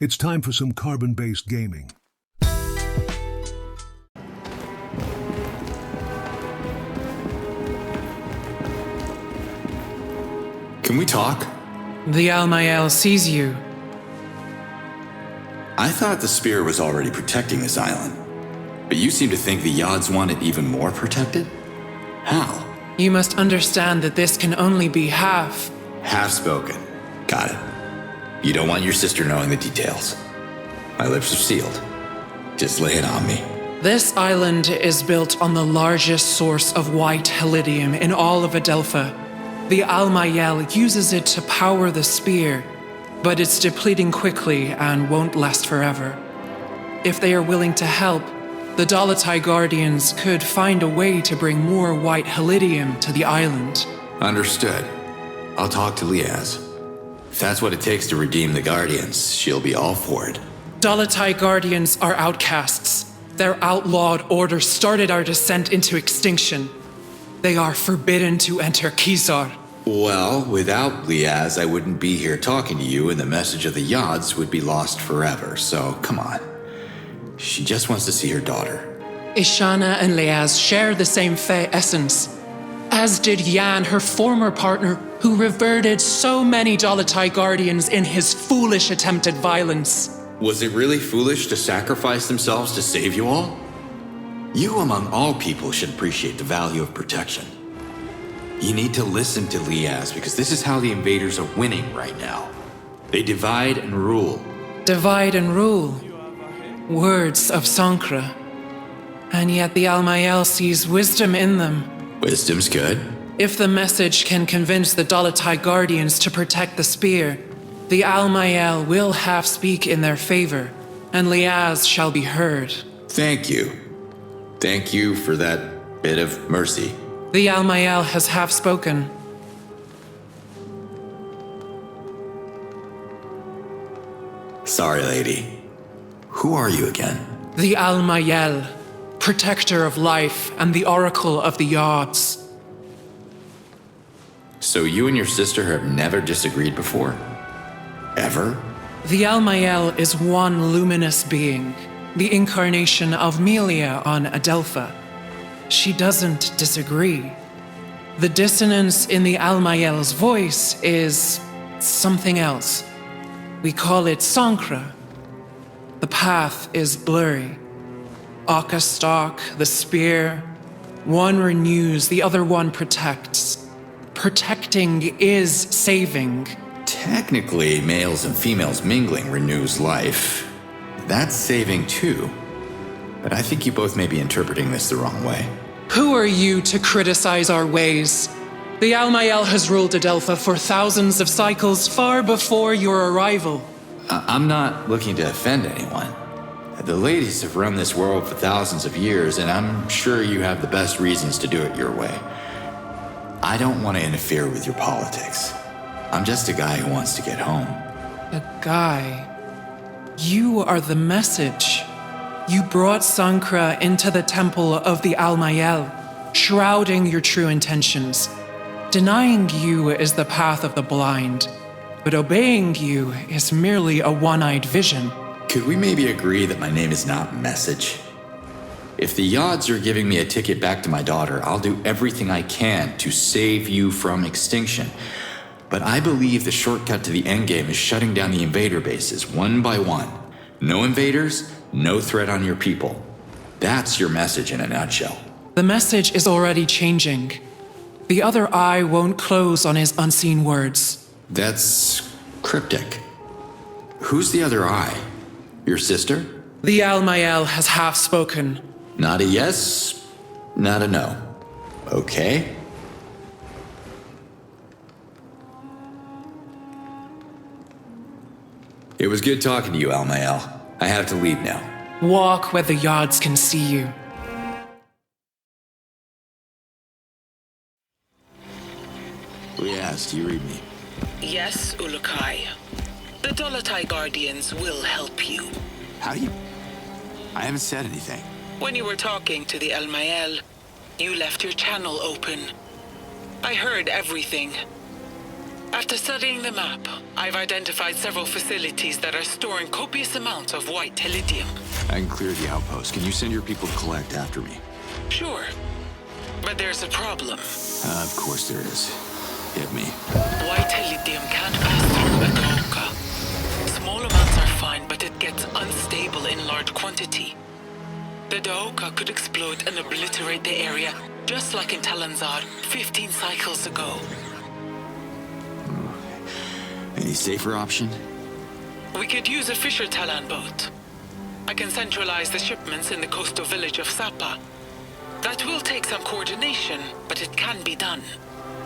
It's time for some carbon-based gaming. Can we talk? The Almael sees you. I thought the spear was already protecting this island. But you seem to think the Yods want it even more protected? How? You must understand that this can only be half. Half spoken. Got it. You don't want your sister knowing the details. My lips are sealed. Just lay it on me. This island is built on the largest source of white helidium in all of Adelpha. The Almael uses it to power the spear, but it's depleting quickly and won't last forever. If they are willing to help, the Dalatai Guardians could find a way to bring more white helidium to the island. Understood. I'll talk to Liaz. If that's what it takes to redeem the Guardians, she'll be all for it. Dalatai Guardians are outcasts. Their outlawed order started our descent into extinction. They are forbidden to enter Kizar. Well, without Liaz, I wouldn't be here talking to you, and the message of the Yods would be lost forever, so come on. She just wants to see her daughter. Ishana and Liaz share the same Fey essence, as did Yan, her former partner, who reverted so many Dalatai Guardians in his foolish attempt at violence. Was it really foolish to sacrifice themselves to save you all? You, among all people, should appreciate the value of protection. You need to listen to Liaz, because this is how the invaders are winning right now. They divide and rule. Divide and rule. Words of Sankra. And yet the Almael sees wisdom in them. Wisdom's good. If the message can convince the Dalatai Guardians to protect the spear, the Almael will half speak in their favor, and Liaz shall be heard. Thank you. Thank you for that bit of mercy. The Almael has half spoken. Sorry, lady. Who are you again? The Almael, protector of life and the oracle of the Yods. So you and your sister have never disagreed before? Ever? The Almael is one luminous being, the incarnation of Melia on Adelpha. She doesn't disagree. The dissonance in the Almael's voice is something else. We call it Sankra. The path is blurry. Aka stalk, the spear. One renews, the other one protects. Protecting is saving. Technically, males and females mingling renews life. That's saving too. But I think you both may be interpreting this the wrong way. Who are you to criticize our ways? The Almael has ruled Adelpha for thousands of cycles far before your arrival. I'm not looking to offend anyone. The ladies have run this world for thousands of years, and I'm sure you have the best reasons to do it your way. I don't want to interfere with your politics. I'm just a guy who wants to get home. A guy? You are the message. You brought Sankra into the temple of the Almael, shrouding your true intentions. Denying you is the path of the blind, but obeying you is merely a one-eyed vision. Could we maybe agree that my name is not Message? If the Yods are giving me a ticket back to my daughter, I'll do everything I can to save you from extinction. But I believe the shortcut to the endgame is shutting down the invader bases, one by one. No invaders, no threat on your people. That's your message in a nutshell. The message is already changing. The other eye won't close on his unseen words. That's cryptic. Who's the other eye? Your sister? The Almael has half spoken. Not a yes, not a no. Okay. It was good talking to you, Almael. I have to leave now. Walk where the Yods can see you. Liaz, do you read me? Yes, Ulukai. The Dalatai Guardians will help you. How do you... I haven't said anything. When you were talking to the Almael, you left your channel open. I heard everything. After studying the map, I've identified several facilities that are storing copious amounts of white Telidium. I can clear the outpost. Can you send your people to collect after me? Sure. But there's a problem. Of course there is. Hit me. White Telidium can't pass through a Gaoka. Small amounts are fine, but it gets unstable in large quantity. The Daoka could explode and obliterate the area, just like in Talans 15 cycles ago. Any safer option? We could use a Fisher Talan boat. I can centralize the shipments in the coastal village of Sapa. That will take some coordination, but it can be done.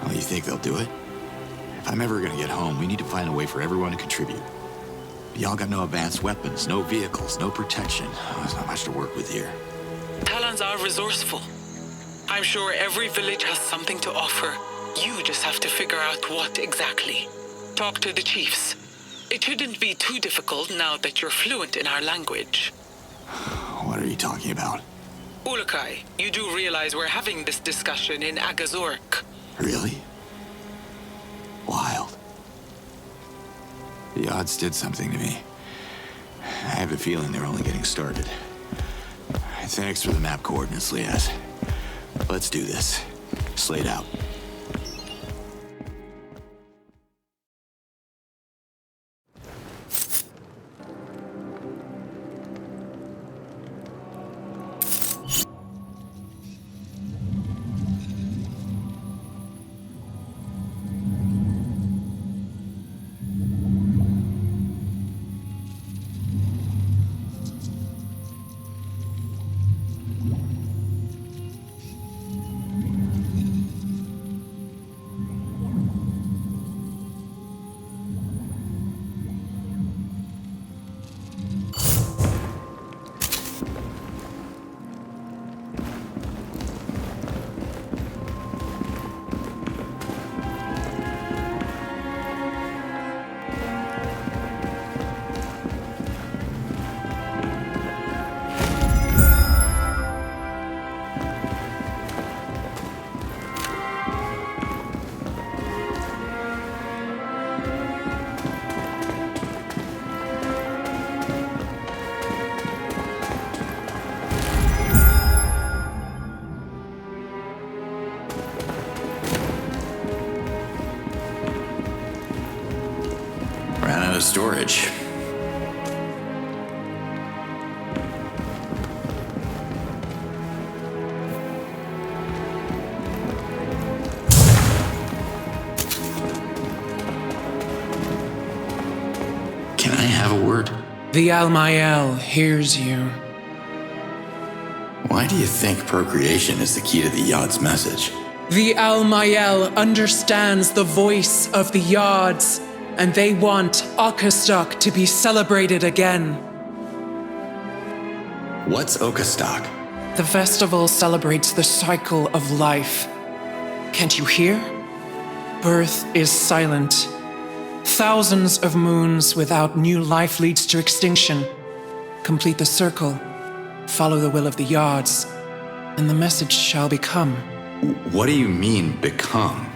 Oh, you think they'll do it? If I'm ever gonna get home, we need to find a way for everyone to contribute. Y'all got no advanced weapons, no vehicles, no protection. Oh, there's not much to work with here. Talans are resourceful. I'm sure every village has something to offer. You just have to figure out what exactly. Talk to the chiefs. It shouldn't be too difficult now that you're fluent in our language. What are you talking about? Ulukai, you do realize we're having this discussion in Agazork. Really? Wild. The odds did something to me. I have a feeling they're only getting started. Thanks for the map coordinates, Liaz. Let's do this. Slade out. Storage. Can I have a word? The Almael hears you. Why do you think procreation is the key to the Yod's message? The Almael understands the voice of the Yods, and they want Okastok to be celebrated again. What's Okastok? The festival celebrates the cycle of life. Can't you hear? Birth is silent. Thousands of moons without new life leads to extinction. Complete the circle, follow the will of the Yods, and the message shall become. What do you mean, become?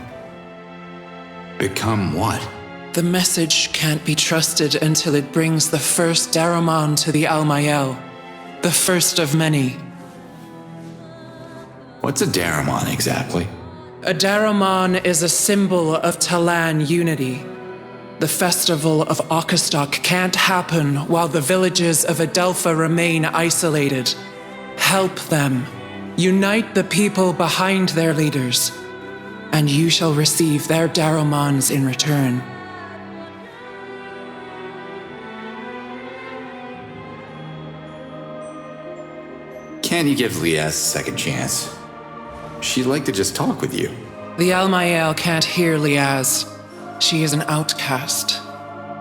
Become what? The message can't be trusted until it brings the first Daramon to the Almael, the first of many. What's a Daramon exactly? A Daramon is a symbol of Talan unity. The festival of Okastok can't happen while the villages of Adelpha remain isolated. Help them. Unite the people behind their leaders, and you shall receive their Daramons in return. Can't you give Liaz a second chance? She'd like to just talk with you. The Almael can't hear Liaz. She is an outcast.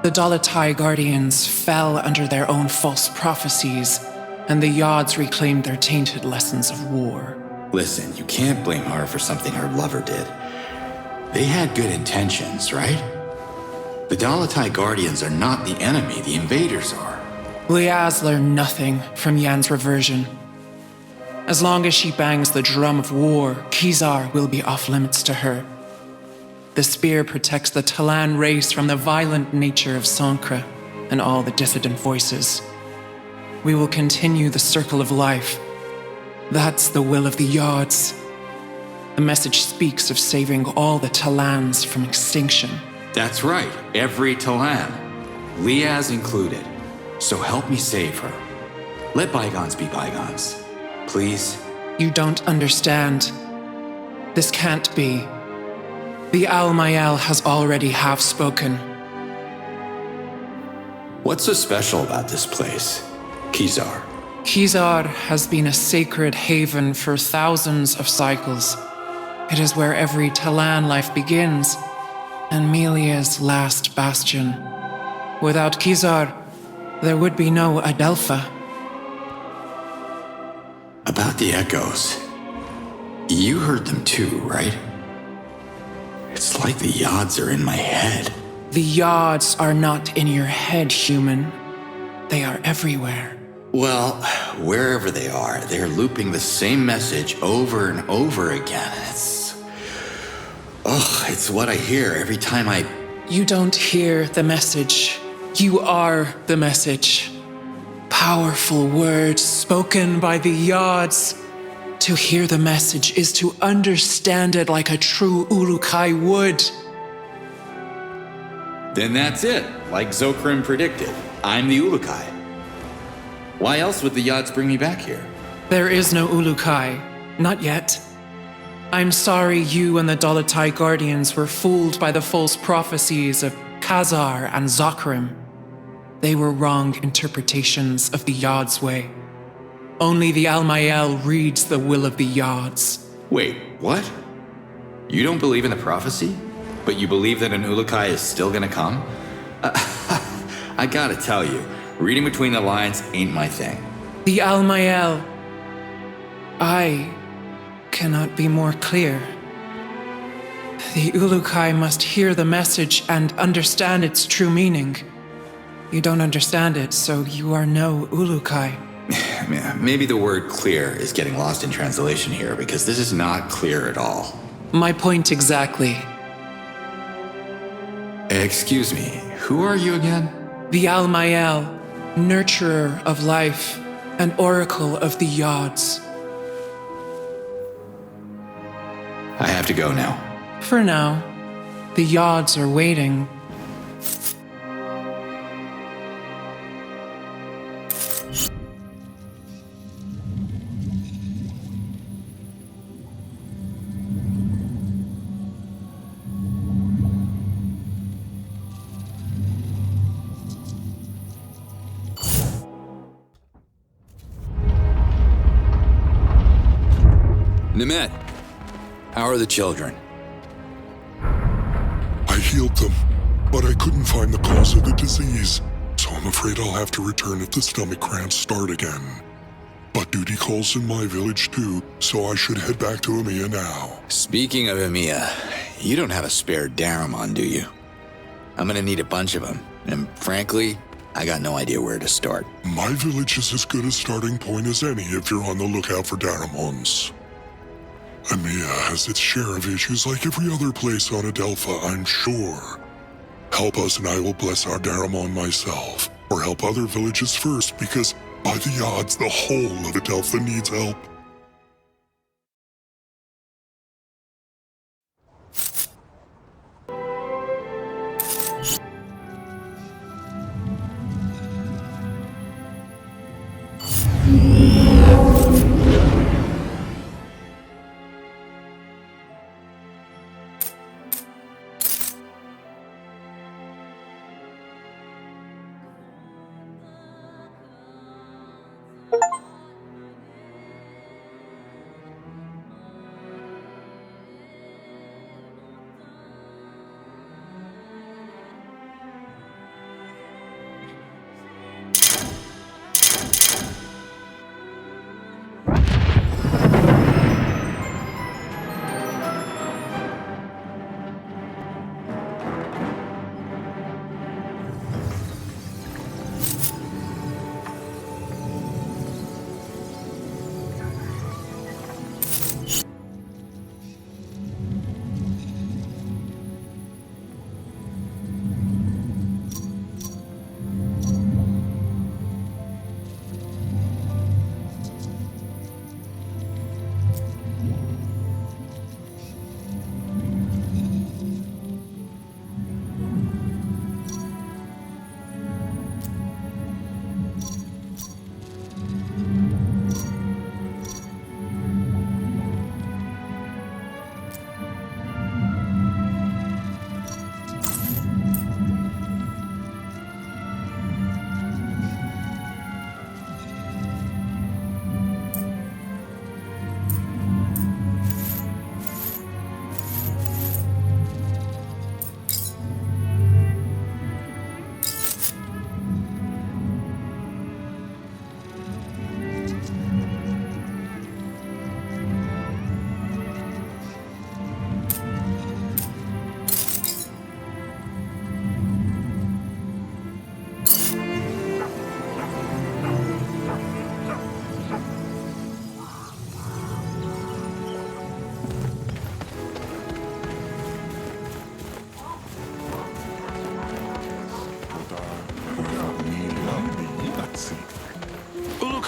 The Dolatai Guardians fell under their own false prophecies, and the Yods reclaimed their tainted lessons of war. Listen, you can't blame her for something her lover did. They had good intentions, right? The Dolatai Guardians are not the enemy, the invaders are. Liaz learned nothing from Yan's reversion. As long as she bangs the drum of war, Kizar will be off limits to her. The spear protects the Talan race from the violent nature of Sankra and all the dissident voices. We will continue the circle of life. That's the will of the Yards. The message speaks of saving all the Talans from extinction. That's right, every Talan. Liaz included. So help me save her. Let bygones be bygones. Please? You don't understand. This can't be. The Al-Mayal has already half-spoken. What's so special about this place? Kizar. Kizar has been a sacred haven for thousands of cycles. It is where every Talan life begins, and Melia's last bastion. Without Kizar, there would be no Adelpha. About the echoes. You heard them too, right? It's like the Yards are in my head. The Yards are not in your head, human. They are everywhere. Well, wherever they are, they're looping the same message over and over again. It's what I hear every time I... You don't hear the message. You are the message. Powerful words spoken by the Yards. To hear the message is to understand it like a true Urukai would. Then that's it, like Zokrim predicted. I'm the Ulukai. Why else would the Yards bring me back here? There is no Ulukai. Not yet. I'm sorry you and the Dolatai Guardians were fooled by the false prophecies of Khazar and Zokrim. They were wrong interpretations of the Yards' way. Only the Al-Mayal reads the will of the Yards. Wait, what? You don't believe in the prophecy? But you believe that an Ulukai is still gonna come? I gotta tell you, reading between the lines ain't my thing. The Al-Mayal. I cannot be more clear. The Ulukai must hear the message and understand its true meaning. You don't understand it, so you are no Ulukai. Maybe the word clear is getting lost in translation here, because this is not clear at all. My point exactly. Excuse me, who are you again? The Al-Mayal, nurturer of life, and oracle of the Yards. I have to go now. For now, the Yards are waiting. Nemet, how are the children? I healed them, but I couldn't find the cause of the disease, so I'm afraid I'll have to return if the stomach cramps start again. But duty calls in my village too, so I should head back to Emiya now. Speaking of Emiya, you don't have a spare Daramon, do you? I'm gonna need a bunch of them, and frankly, I got no idea where to start. My village is as good a starting point as any if you're on the lookout for Daramons. Emiya has its share of issues like every other place on Adelpha, I'm sure. Help us and I will bless our Daramon myself, or help other villages first, because by the odds, the whole of Adelpha needs help.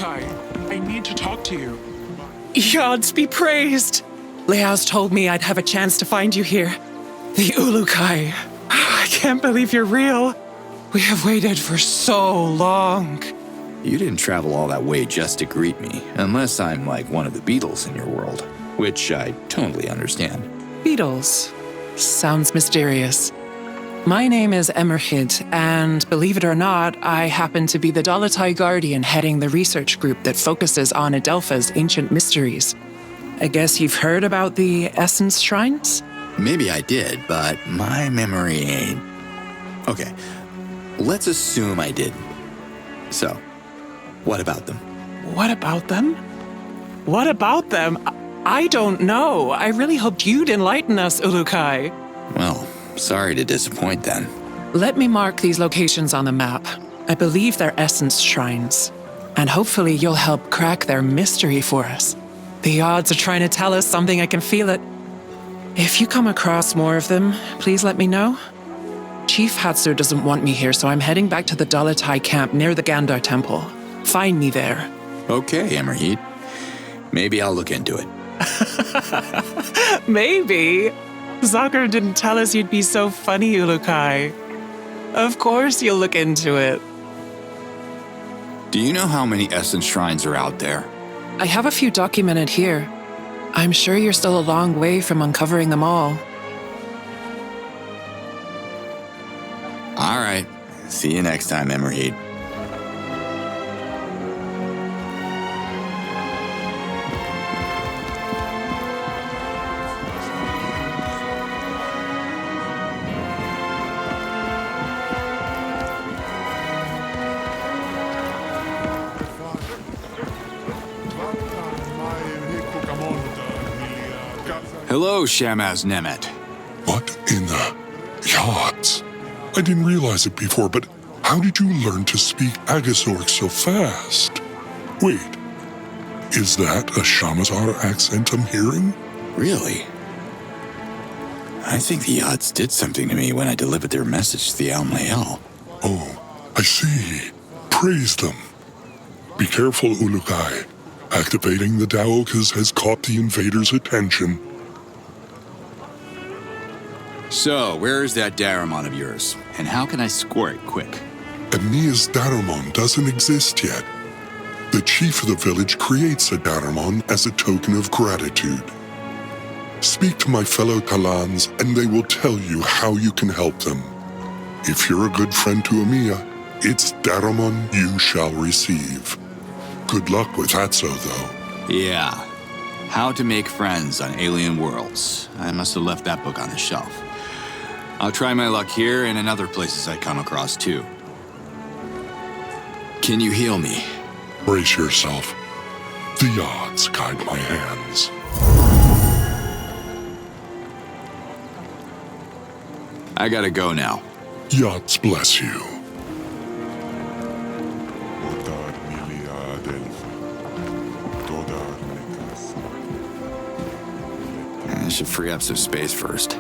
Ulukai, I need to talk to you. Gods be praised! Leao's told me I'd have a chance to find you here. The Ulukai. I can't believe you're real. We have waited for so long. You didn't travel all that way just to greet me, unless I'm like one of the Beatles in your world, which I totally understand. Beatles. Sounds mysterious. My name is Emerhid, and believe it or not, I happen to be the Dalatai Guardian heading the research group that focuses on Adelpha's ancient mysteries. I guess you've heard about the Essence Shrines? Maybe I did, but my memory ain't. Okay, let's assume I didn't. So, what about them? What about them? What about them? I don't know. I really hoped you'd enlighten us, Ulukai. Well, sorry to disappoint then. Let me mark these locations on the map. I believe they're Essence Shrines. And hopefully you'll help crack their mystery for us. The odds are trying to tell us something, I can feel it. If you come across more of them, please let me know. Chief Hatsu doesn't want me here, so I'm heading back to the Dalatai camp near the Gandar Temple. Find me there. Okay, Emerheat. Maybe I'll look into it. Maybe. Zakar didn't tell us you'd be so funny, Ulukai. Of course you'll look into it. Do you know how many Essence Shrines are out there? I have a few documented here. I'm sure you're still a long way from uncovering them all. All right. See you next time, Emerheat. Hello, Shamaz Nemet. What in the yachts? I didn't realize it before, but how did you learn to speak Agazorc so fast? Wait, is that a Shamazar accent I'm hearing? Really? I think the odds did something to me when I delivered their message to the Almael. Oh, I see. Praise them. Be careful, Ulukai. Activating the Daokas has caught the invaders' attention. So, where is that Daramon of yours? And how can I score it quick? Emia's Daramon doesn't exist yet. The chief of the village creates a Daramon as a token of gratitude. Speak to my fellow Talans and they will tell you how you can help them. If you're a good friend to Emiya, it's Daramon you shall receive. Good luck with Hatso, though. Yeah. How to Make Friends on Alien Worlds. I must have left that book on the shelf. I'll try my luck here and in other places I come across, too. Can you heal me? Brace yourself. The odds guide my hands. I gotta go now. Yachts bless you. I should free up some space first.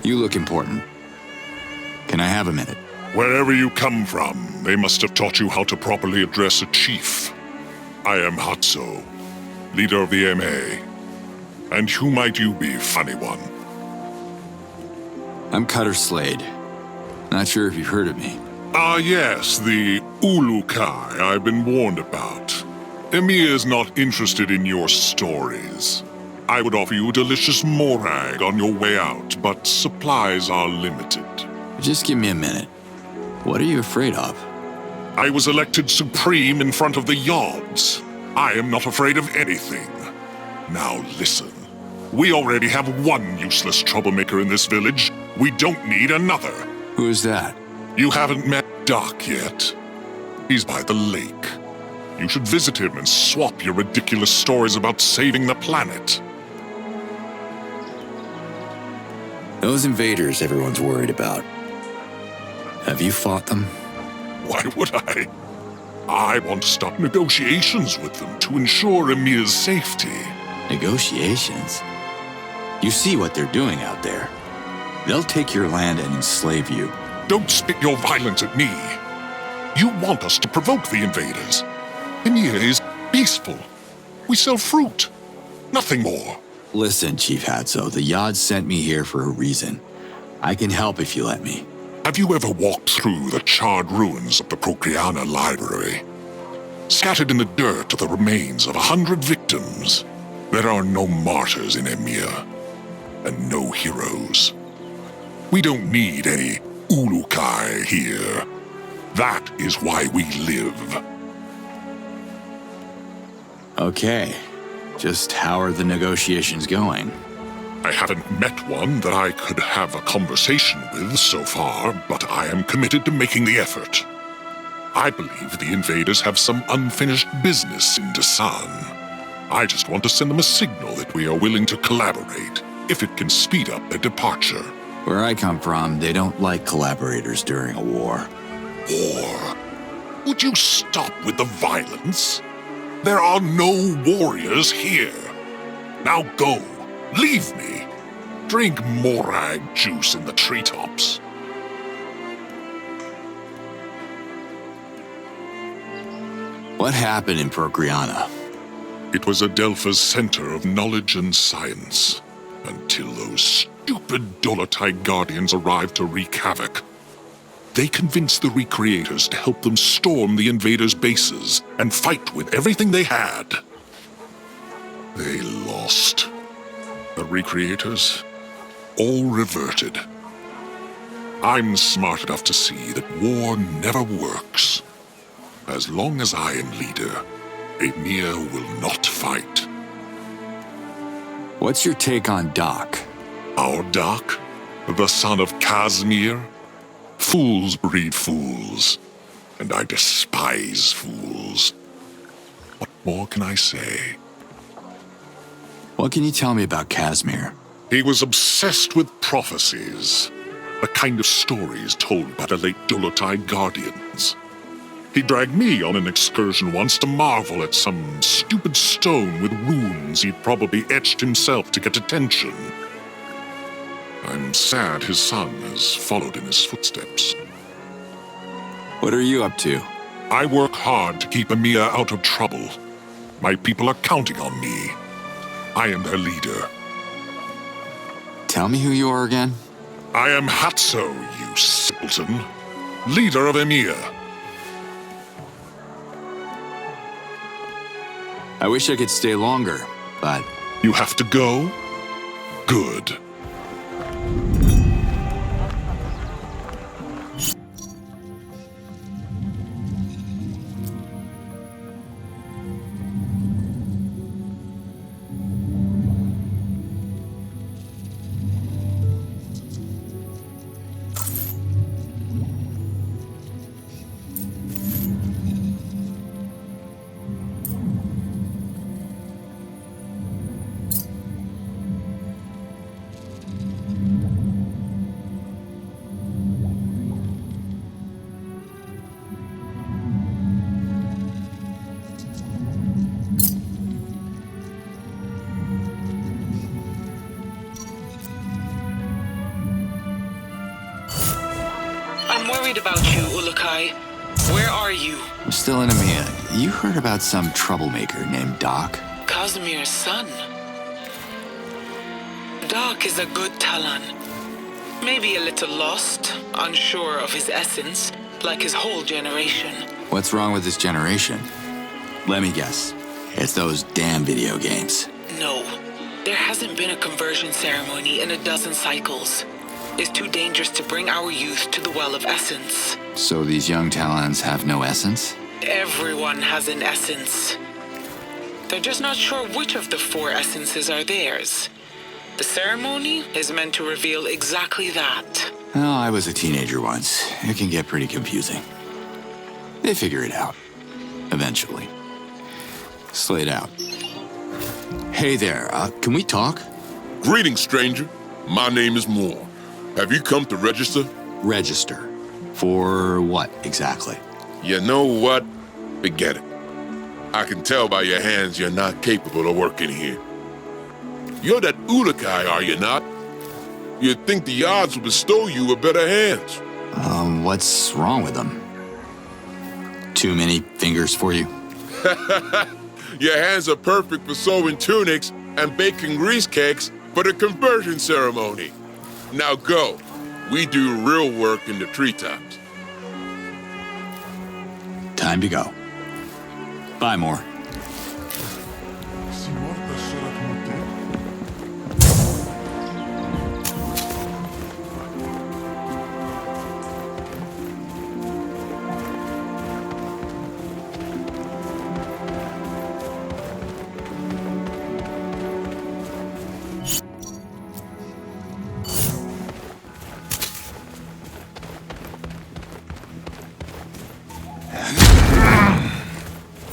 You look important. Can I have a minute? Wherever you come from, they must have taught you how to properly address a chief. I am Hatso, leader of the MA. And who might you be, funny one? I'm Cutter Slade. Not sure if you've heard of me. Ah yes, the Ulukai I've been warned about. Emiya is not interested in your stories. I would offer you a delicious morag on your way out, but supplies are limited. Just give me a minute. What are you afraid of? I was elected supreme in front of the Yods. I am not afraid of anything. Now listen. We already have one useless troublemaker in this village. We don't need another. Who is that? You haven't met Doc yet. He's by the lake. You should visit him and swap your ridiculous stories about saving the planet. Those invaders everyone's worried about. Have you fought them? Why would I? I want to start negotiations with them to ensure Emir's safety. Negotiations? You see what they're doing out there. They'll take your land and enslave you. Don't spit your violence at me. You want us to provoke the invaders. Emir is peaceful. We sell fruit. Nothing more. Listen, Chief Hatso, the Yod sent me here for a reason. I can help if you let me. Have you ever walked through the charred ruins of the Procreana Library? Scattered in the dirt are the remains of 100 victims. There are no martyrs in Emir, and no heroes. We don't need any Ulukai here. That is why we live. Okay. Just how are the negotiations going? I haven't met one that I could have a conversation with so far, but I am committed to making the effort. I believe the invaders have some unfinished business in Dasan. I just want to send them a signal that we are willing to collaborate, if it can speed up their departure. Where I come from, they don't like collaborators during a war. War? Would you stop with the violence? There are no warriors here. Now go. Leave me. Drink morag juice in the treetops. What happened in Procreana? It was Adelpha's center of knowledge and science, until those stupid Dolotite Guardians arrived to wreak havoc. They convinced the Recreators to help them storm the invaders' bases and fight with everything they had. They lost. The Recreators all reverted. I'm smart enough to see that war never works. As long as I am leader, Emir will not fight. What's your take on Doc? Our Doc? The son of Casimir? Fools breed fools, and I despise fools. What more can I say? What can you tell me about Casimir? He was obsessed with prophecies, the kind of stories told by the late Dolotite Guardians. He dragged me on an excursion once to marvel at some stupid stone with runes he'd probably etched himself to get attention. I'm sad his son has followed in his footsteps. What are you up to? I work hard to keep Emir out of trouble. My people are counting on me. I am their leader. Tell me who you are again? I am Hatso, you simpleton. Leader of Emir. I wish I could stay longer, but... You have to go? Good. I'm worried about you, Ulukai. Where are you? I'm still in Emir. You heard about some troublemaker named Doc? Casimir's son. Doc is a good Talan. Maybe a little lost, unsure of his essence, like his whole generation. What's wrong with this generation? Let me guess. It's those damn video games. No, there hasn't been a conversion ceremony in a dozen cycles. It's too dangerous to bring our youth to the Well of Essence. So these young Talans have no essence? Everyone has an essence. They're just not sure which of the 4 essences are theirs. The ceremony is meant to reveal exactly that. Oh, I was a teenager once. It can get pretty confusing. They figure it out. Eventually. Slade out. Hey there, can we talk? Greetings, stranger. My name is Moore. Have you come to register? Register. For what, exactly? You know what? Forget it. I can tell by your hands you're not capable of working here. You're that Ulukai, are you not? You'd think the odds will bestow you with better hands. What's wrong with them? Too many fingers for you? Your hands are perfect for sewing tunics and baking grease cakes for the conversion ceremony. Now go. We do real work in the treetops. Time to go. Bye, Moore.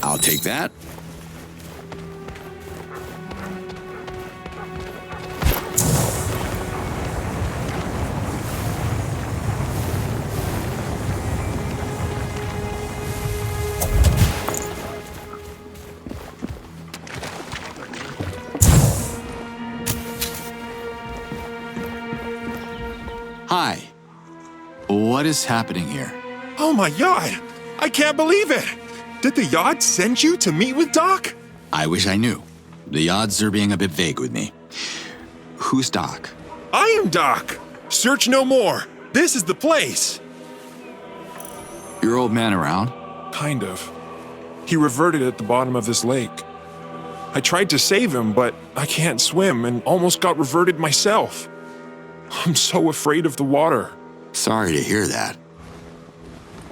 I'll take that. Hi. What is happening here? Oh my God! I can't believe it! Did the Yod send you to meet with Doc? I wish I knew. The odds are being a bit vague with me. Who's Doc? I am Doc! Search no more! This is the place! Your old man around? Kind of. He reverted at the bottom of this lake. I tried to save him, but I can't swim and almost got reverted myself. I'm so afraid of the water. Sorry to hear that.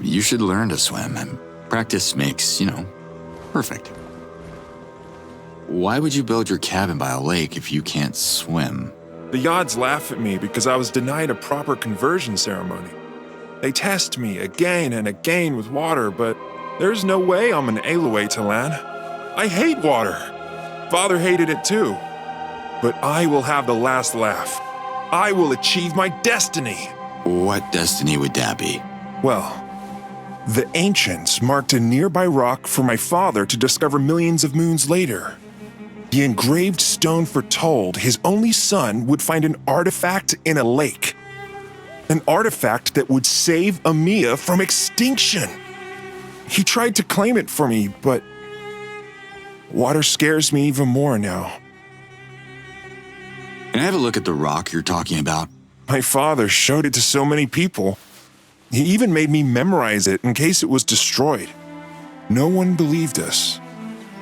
You should learn to swim, and practice makes, perfect. Why would you build your cabin by a lake if you can't swim? The Yods laugh at me because I was denied a proper conversion ceremony. They test me again and again with water, but there's no way I'm an Aloe, Talan. I hate water. Father hated it too. But I will have the last laugh. I will achieve my destiny. What destiny would that be? Well, the ancients marked a nearby rock for my father to discover millions of moons later. The engraved stone foretold his only son would find an artifact in a lake. An artifact that would save Amiya from extinction. He tried to claim it for me, but water scares me even more now. Can I have a look at the rock you're talking about? My father showed it to so many people. He even made me memorize it in case it was destroyed. No one believed us.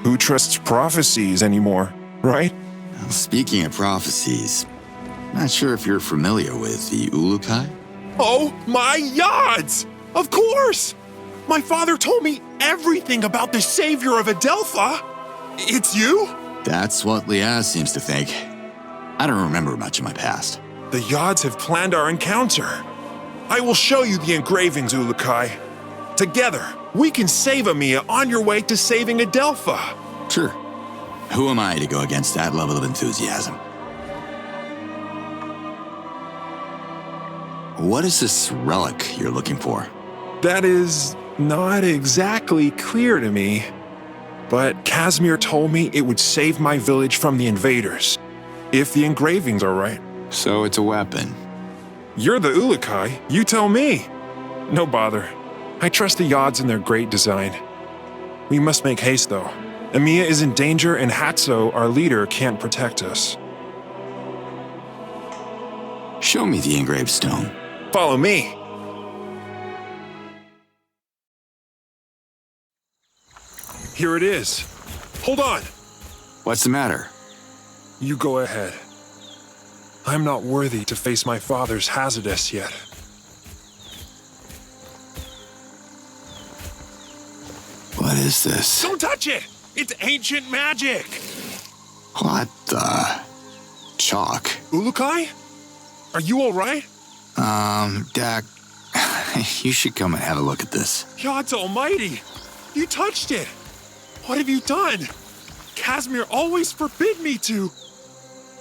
Who trusts prophecies anymore, right? Well, speaking of prophecies, not sure if you're familiar with the Ulukai? Oh, my Yods! Of course! My father told me everything about the savior of Adelpha. It's you? That's what Liaz seems to think. I don't remember much of my past. The Yods have planned our encounter. I will show you the engravings, Ulukai. Together, we can save Amiya on your way to saving Adelpha. Sure. Who am I to go against that level of enthusiasm? What is this relic you're looking for? That is not exactly clear to me, but Casimir told me it would save my village from the invaders, if the engravings are right. So it's a weapon. You're the Ulukai, you tell me. No bother. I trust the Yods in their great design. We must make haste, though. Amiya is in danger, and Hatso, our leader, can't protect us. Show me the engraved stone. Follow me. Here it is. Hold on. What's the matter? You go ahead. I'm not worthy to face my father's Hazardous yet. What is this? Don't touch it! It's ancient magic! What the? Chalk. Ulukai? Are you alright? Dak, you should come and have a look at this. God's almighty! You touched it! What have you done? Casimir always forbid me to.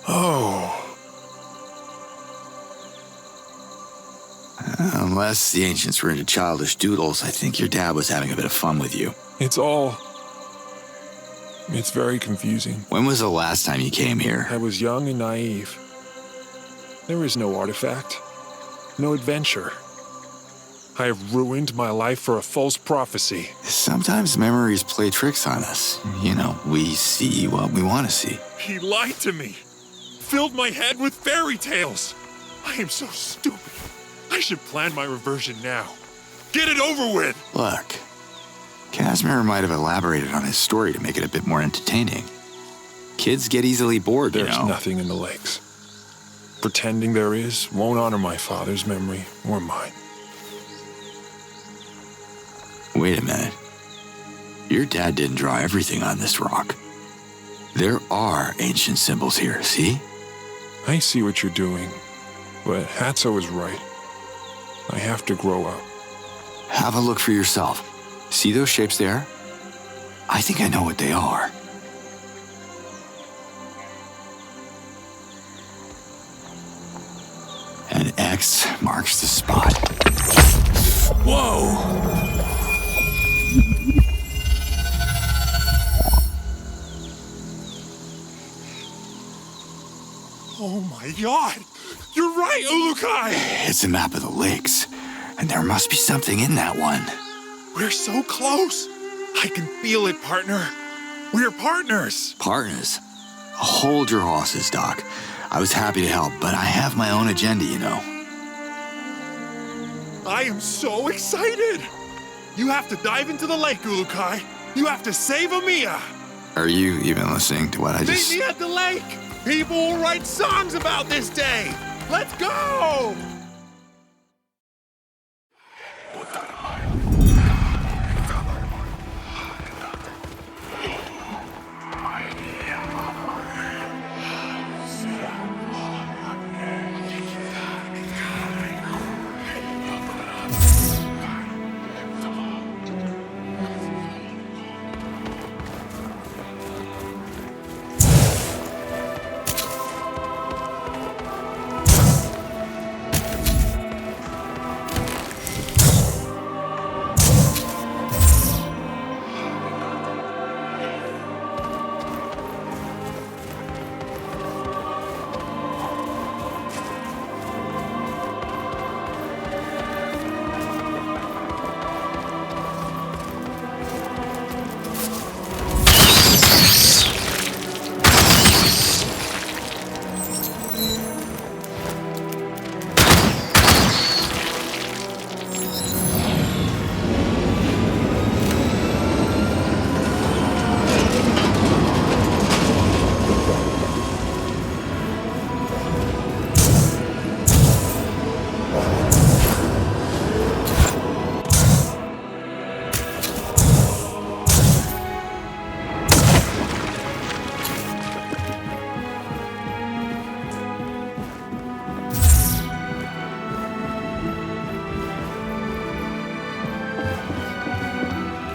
Oh. Unless the ancients were into childish doodles, I think your dad was having a bit of fun with you. It's very confusing. When was the last time you came here? I was young and naive. There is no artifact, no adventure. I have ruined my life for a false prophecy. Sometimes memories play tricks on us. You know, we see what we want to see. He lied to me, filled my head with fairy tales. I am so stupid. I should plan my reversion now. Get it over with! Look, Casimir might have elaborated on his story to make it a bit more entertaining. Kids get easily bored, you know. There's nothing in the lakes. Pretending there is won't honor my father's memory or mine. Wait a minute. Your dad didn't draw everything on this rock. There are ancient symbols here, see? I see what you're doing, but Hatso is right. I have to grow up. Have a look for yourself. See those shapes there? I think I know what they are. An X marks the spot. Whoa! Oh my god! You're right, Ulukai! It's a map of the lakes, and there must be something in that one. We're so close! I can feel it, partner. We're partners! Partners? Hold your horses, Doc. I was happy to help, but I have my own agenda, you know. I am so excited! You have to dive into the lake, Ulukai. You have to save Amiya! Are you even listening to what I just... Meet me at the lake! People will write songs about this day! Let's go!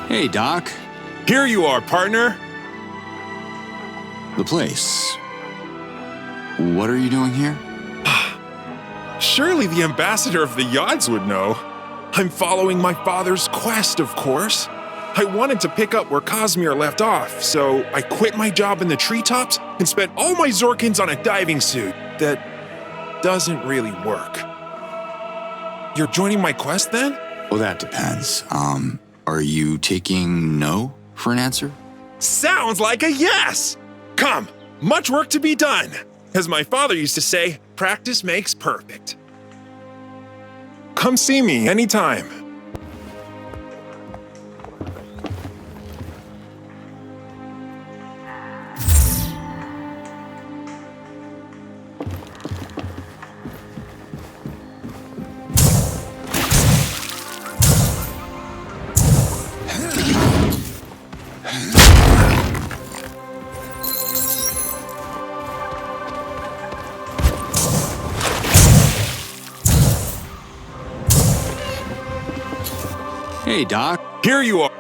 Hey, Doc. Here you are, partner. The place. What are you doing here? Surely the ambassador of the Yods would know. I'm following my father's quest, of course. I wanted to pick up where Casimir left off, so I quit my job in the treetops and spent all my Zorkins on a diving suit that doesn't really work. You're joining my quest then? Well, that depends. Are you taking no for an answer? Sounds like a yes! Come, much work to be done. As my father used to say, practice makes perfect. Come see me anytime. Hey, Doc. Here you are.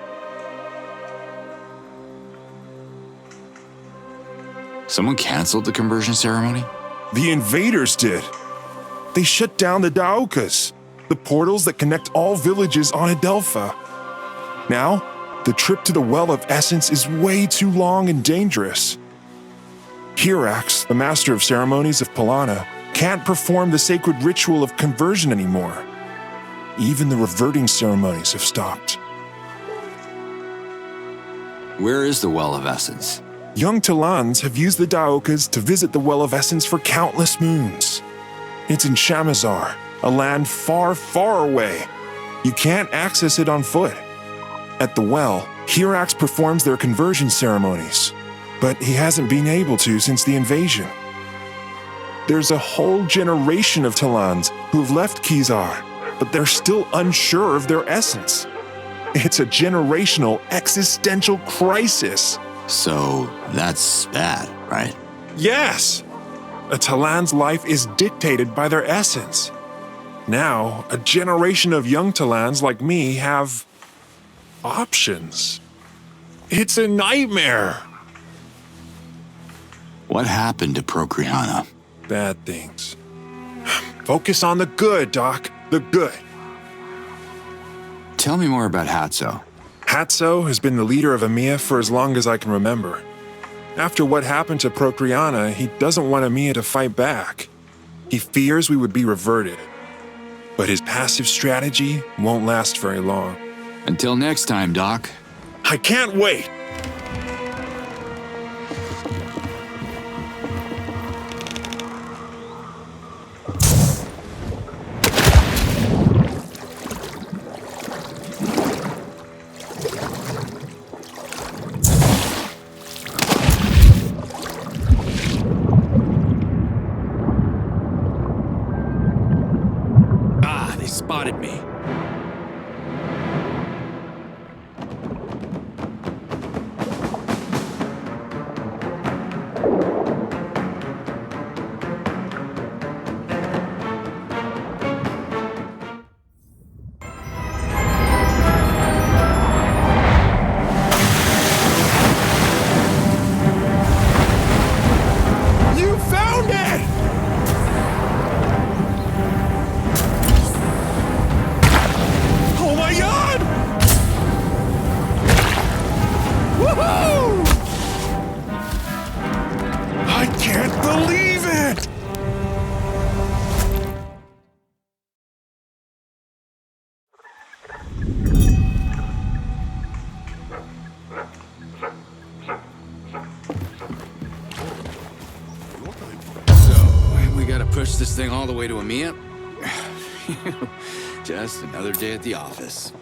Someone canceled the conversion ceremony? The invaders did. They shut down the Daokas, the portals that connect all villages on Adelpha. Now, the trip to the Well of Essence is way too long and dangerous. Hirax, the master of ceremonies of Polana, can't perform the sacred ritual of conversion anymore. Even the reverting ceremonies have stopped. Where is the Well of Essence? Young Talans have used the Daokas to visit the Well of Essence for countless moons. It's in Shamazar, a land far, far away. You can't access it on foot. At the well, Hirax performs their conversion ceremonies, but he hasn't been able to since the invasion. There's a whole generation of Talans who've left Kizar, but they're still unsure of their essence. It's a generational existential crisis. So that's bad, right? Yes! A Talan's life is dictated by their essence. Now, a generation of young Talans like me have options. It's a nightmare. What happened to Procreana? Bad things. Focus on the good, Doc. The good. Tell me more about Hatso. Hatso has been the leader of Amiya for as long as I can remember. After what happened to Procreana, he doesn't want Amiya to fight back. He fears we would be reverted. But his passive strategy won't last very long. Until next time, Doc. I can't wait! They spotted me. You found it! Oh my god! Woohoo! I can't believe it! We gotta push this thing all the way to Amiya? Just another day at the office.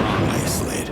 Wrong way, Slade.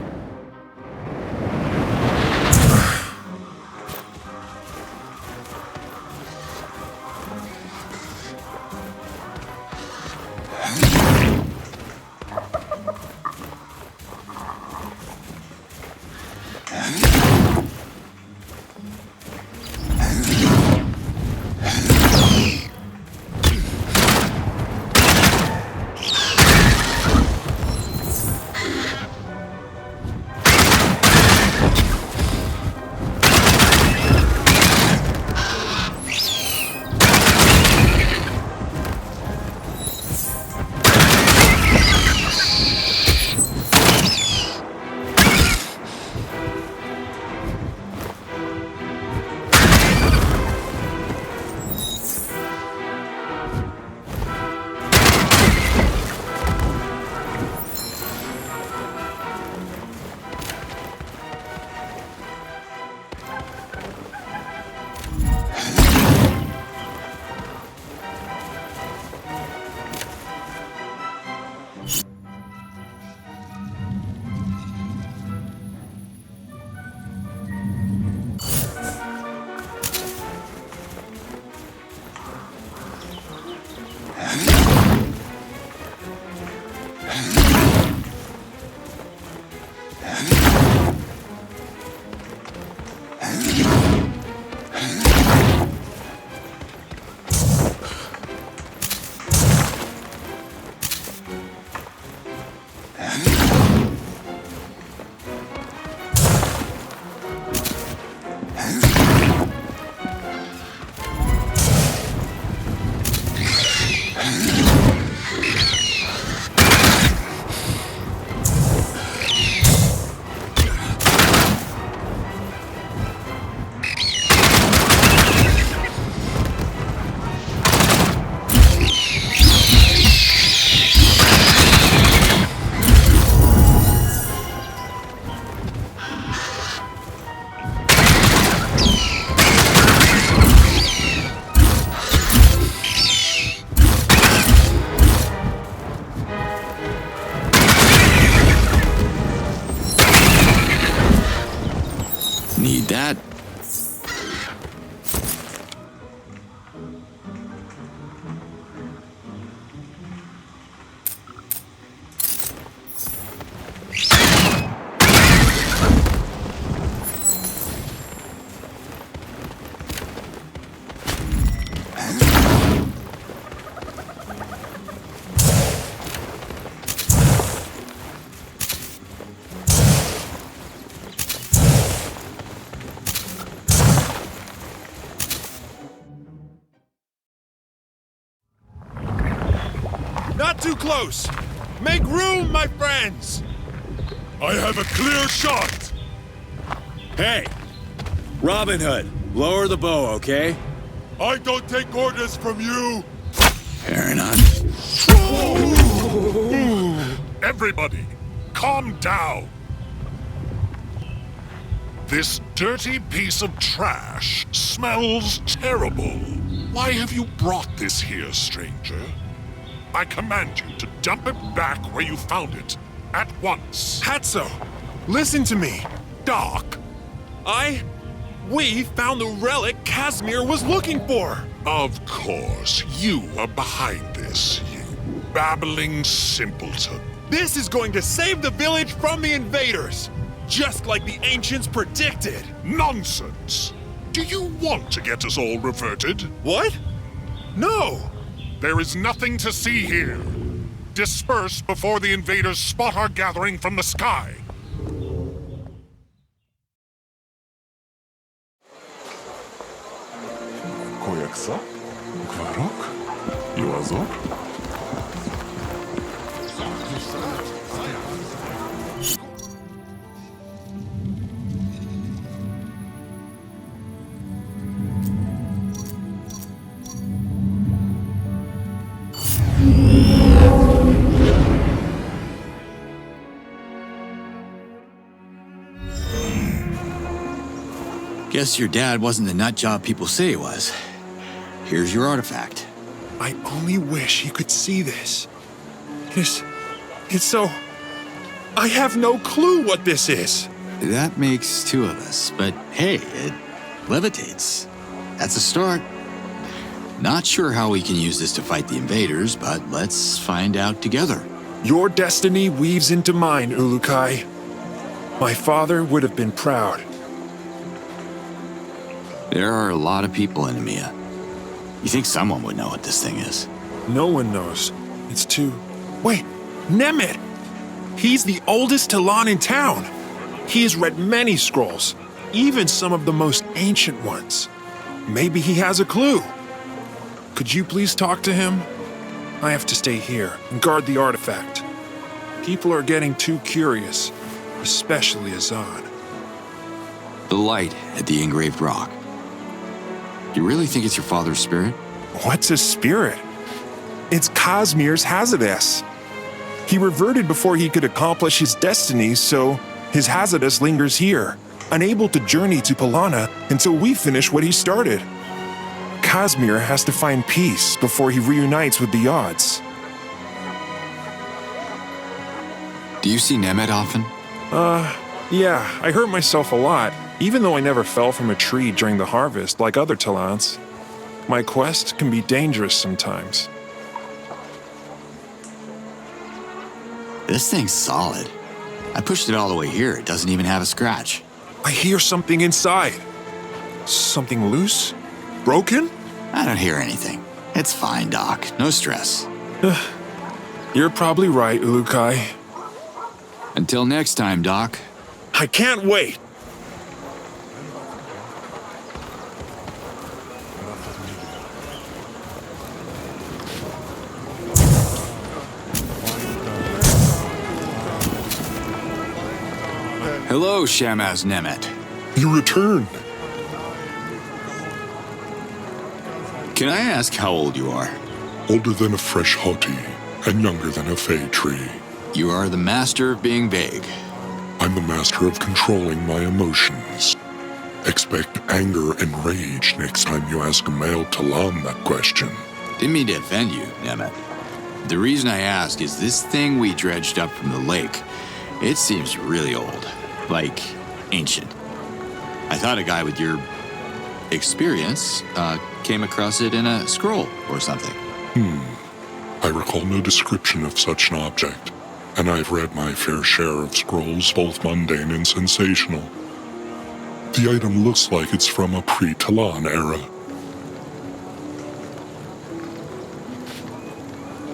Need that. Not too close! Make room, my friends! I have a clear shot! Hey! Robin Hood, lower the bow, okay? I don't take orders from you! Fair enough. Everybody, calm down! This dirty piece of trash smells terrible. Why have you brought this here, stranger? I command you to dump it back where you found it, at once. Hatso, listen to me. Doc, We found the relic Casimir was looking for. of course, you are behind this, you babbling simpleton. This is going to save the village from the invaders, just like the ancients predicted. Nonsense! Do you want to get us all reverted? What? No. There is nothing to see here. Disperse before the invaders spot our gathering from the sky. Koyaksa? Kvarok? Yuazo? Guess your dad wasn't the nut job people say he was. Here's your artifact. I only wish he could see this. It's so... I have no clue what this is. That makes two of us, but hey, it levitates. That's a start. Not sure how we can use this to fight the invaders, but let's find out together. Your destiny weaves into mine, Ulukai. My father would have been proud. There are a lot of people in EMEA. You think someone would know what this thing is? No one knows. It's too... Wait, Nemeth! He's the oldest Talan in town. He has read many scrolls, even some of the most ancient ones. Maybe he has a clue. Could you please talk to him? I have to stay here and guard the artifact. People are getting too curious, especially Azad. The light at the engraved rock. You really think it's your father's spirit? What's a spirit? It's Casimir's Hazardous. He reverted before he could accomplish his destiny, so his Hazardous lingers here, unable to journey to Palana until we finish what he started. Casimir has to find peace before he reunites with the odds. Do you see Nemeth often? Yeah, I hurt myself a lot, even though I never fell from a tree during the harvest like other Talans. My quest can be dangerous sometimes. This thing's solid. I pushed it all the way here. It doesn't even have a scratch. I hear something inside. Something loose? Broken? I don't hear anything. It's fine, Doc. No stress. You're probably right, Ulukai. Until next time, Doc. I can't wait! Hello, Shamaz Nemeth. You return. Can I ask how old you are? Older than a fresh hoti, and younger than a fey tree. You are the master of being vague. I'm the master of controlling my emotions. Expect anger and rage next time you ask a male Talan that question. Didn't mean to offend you, Nemeth. The reason I ask is this thing we dredged up from the lake, it seems really old. Like, ancient. I thought a guy with your experience came across it in a scroll or something. I recall no description of such an object, and I've read my fair share of scrolls, both mundane and sensational. The item looks like it's from a pre-Talan era.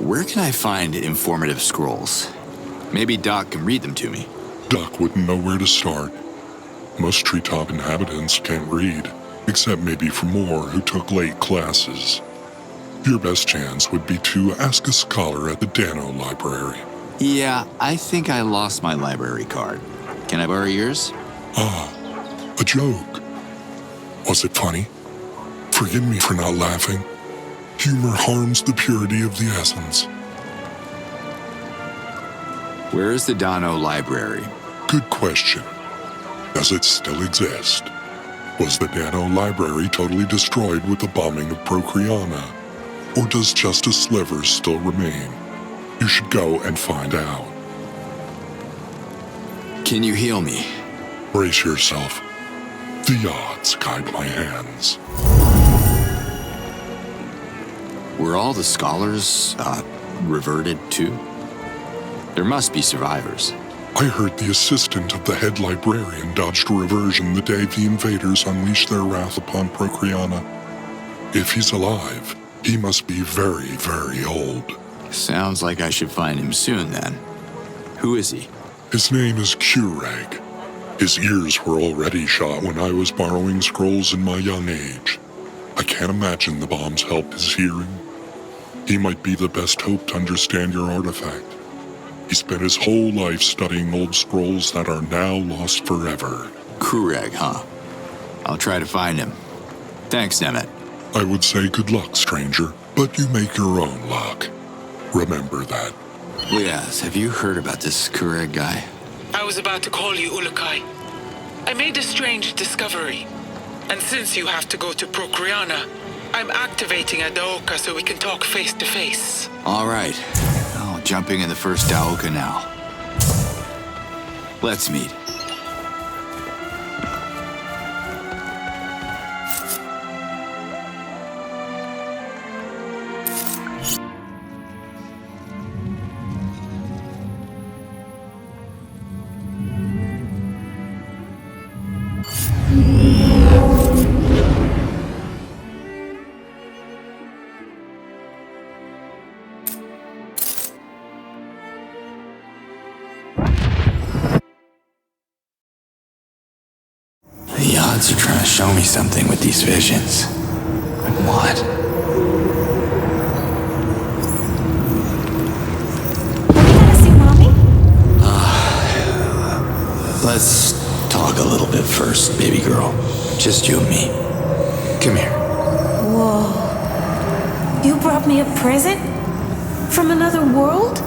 Where can I find informative scrolls? Maybe Doc can read them to me. Doc wouldn't know where to start. Most treetop inhabitants can't read, except maybe for more who took late classes. Your best chance would be to ask a scholar at the Dano Library. Yeah, I think I lost my library card. Can I borrow yours? A joke. Was it funny? Forgive me for not laughing. Humor harms the purity of the essence. Where is the Dano Library? Good question. Does it still exist? Was the Dano Library totally destroyed with the bombing of Procreana? Or does just a sliver still remain? You should go and find out. Can you heal me? Brace yourself. The odds guide my hands. Were all the scholars, reverted too? There must be survivors. I heard the assistant of the head librarian dodged a reversion the day the invaders unleashed their wrath upon Procreana. If he's alive, he must be very, very old. Sounds like I should find him soon, then. Who is he? His name is Cureg. His ears were already shot when I was borrowing scrolls in my young age. I can't imagine the bombs helped his hearing. He might be the best hope to understand your artifact. He spent his whole life studying old scrolls that are now lost forever. Cureg, huh? I'll try to find him. Thanks, Nemeth. I would say good luck, stranger, but you make your own luck. Remember that. Liaz, have you heard about this Cureg guy? I was about to call you Ulukai. I made a strange discovery. And since you have to go to Procreana, I'm activating Adelpha so we can talk face to face. All right. Oh, jumping in the first Adelpha now. Let's meet. The odds are trying to show me something with these visions. What? See, Mommy? Let's talk a little bit first, baby girl. Just you and me. Come here. Whoa. You brought me a present? From another world?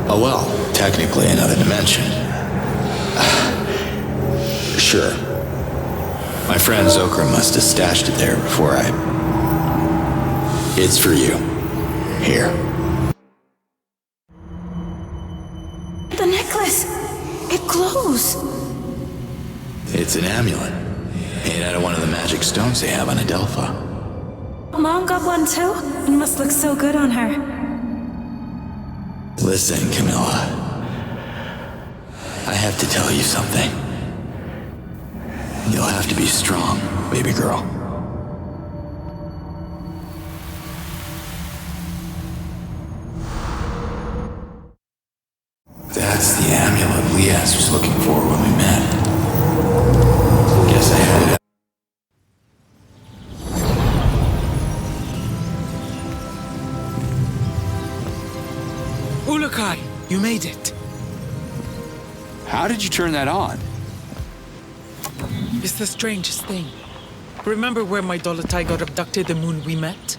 Oh, well, technically another dimension. Sure. My friend Zokra must have stashed it there before I... It's for you. Here. The necklace! It glows! It's an amulet. Made out of one of the magic stones they have on Adelpha. Mom got one too? It must look so good on her. Listen, Camilla. I have to tell you something. You'll have to be strong, baby girl. That's the amulet Liaz was looking for when we met. Guess I had it. Ulukai, you made it. How did you turn that on? It's the strangest thing. Remember where my Dolotai got abducted the moon we met?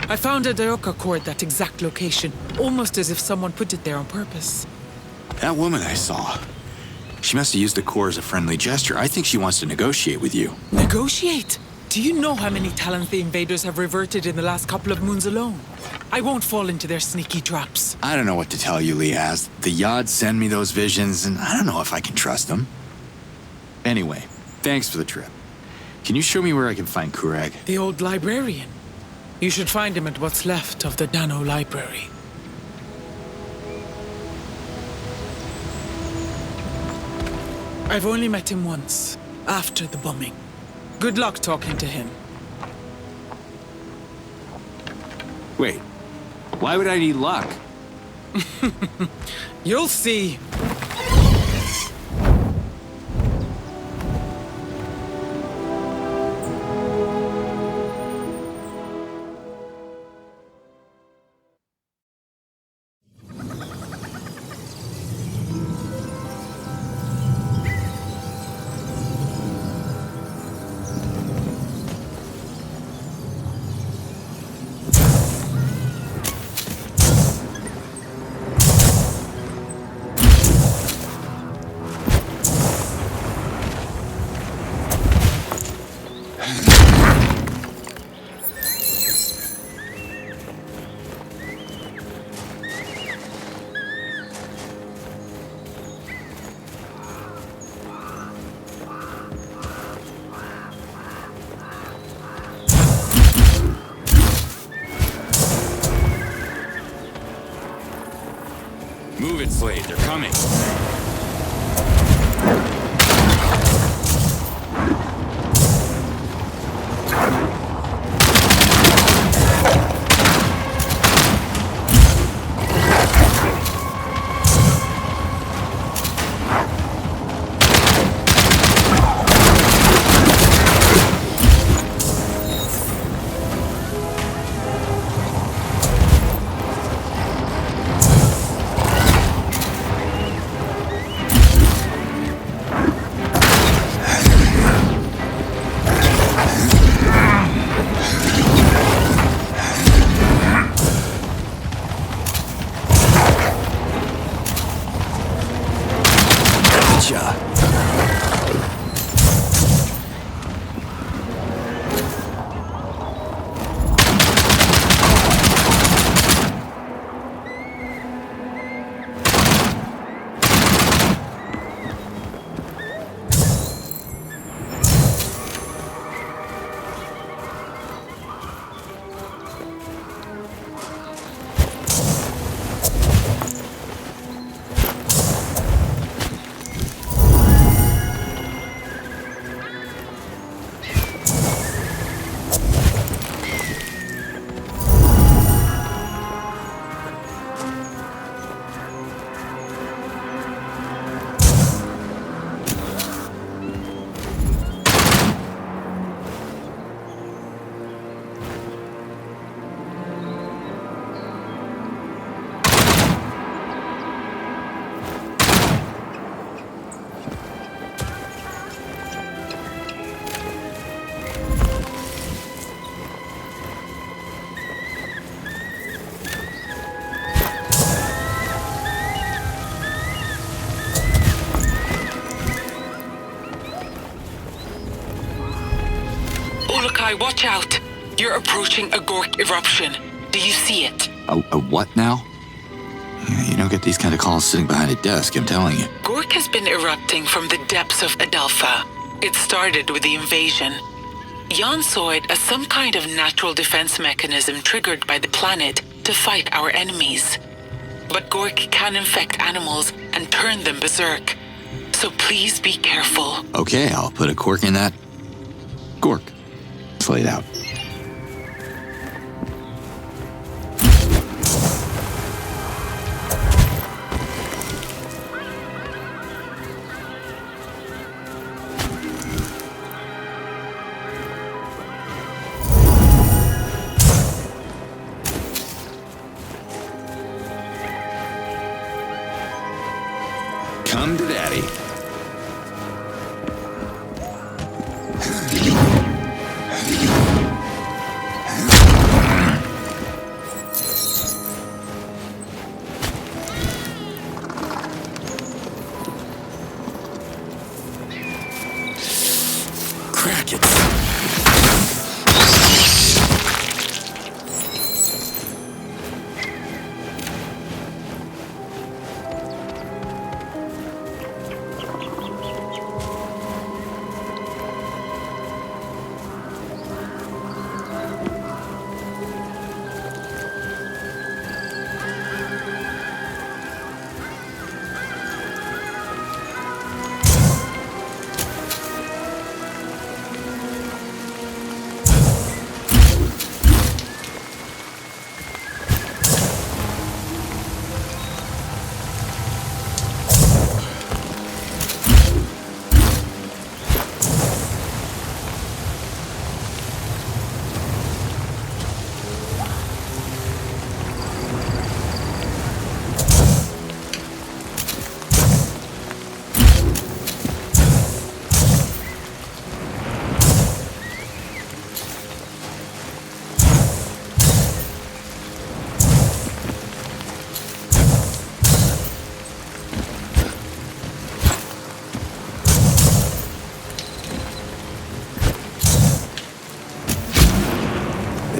I found a Daoka core at that exact location, almost as if someone put it there on purpose. That woman I saw. She must have used the core as a friendly gesture. I think she wants to negotiate with you. Negotiate? Do you know how many Talans the invaders have reverted in the last couple of moons alone? I won't fall into their sneaky traps. I don't know what to tell you, Liaz. The Yod send me those visions, and I don't know if I can trust them. Anyway, thanks for the trip. Can you show me where I can find Kurag? The old librarian. You should find him at what's left of the Dano library. I've only met him once, after the bombing. Good luck talking to him. Wait, why would I need luck? You'll see. Move it, Slade. They're coming. Watch out! You're approaching a Gork eruption. Do you see it? A what now? You don't get these kind of calls sitting behind a desk, I'm telling you. Gork has been erupting from the depths of Adelpha. It started with the invasion. Jan saw it as some kind of natural defense mechanism triggered by the planet to fight our enemies. But Gork can infect animals and turn them berserk. So please be careful. Okay, I'll put a cork in that. Gork. Slade out. Come to daddy.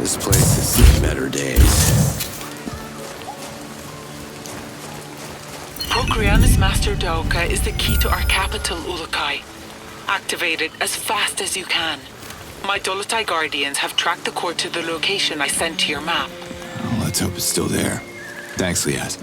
This place has seen better days. Procreanus Master Doka is the key to our capital, Ulukai. Activate it as fast as you can. My Dolotai Guardians have tracked the core to the location I sent to your map. Well, let's hope it's still there. Thanks, Liat.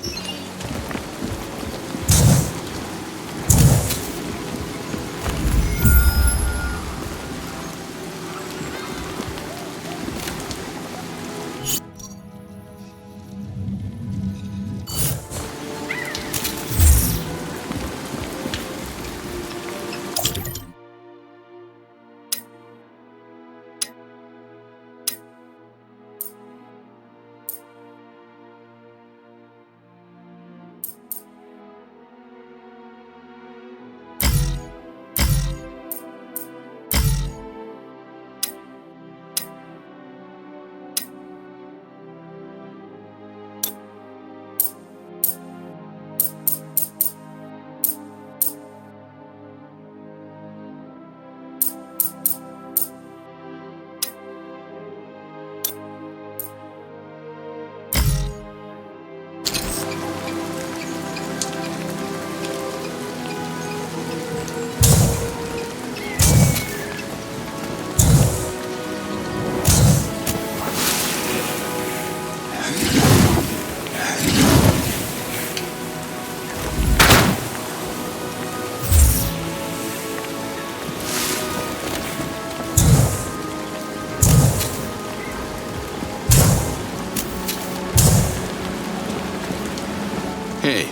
Hey,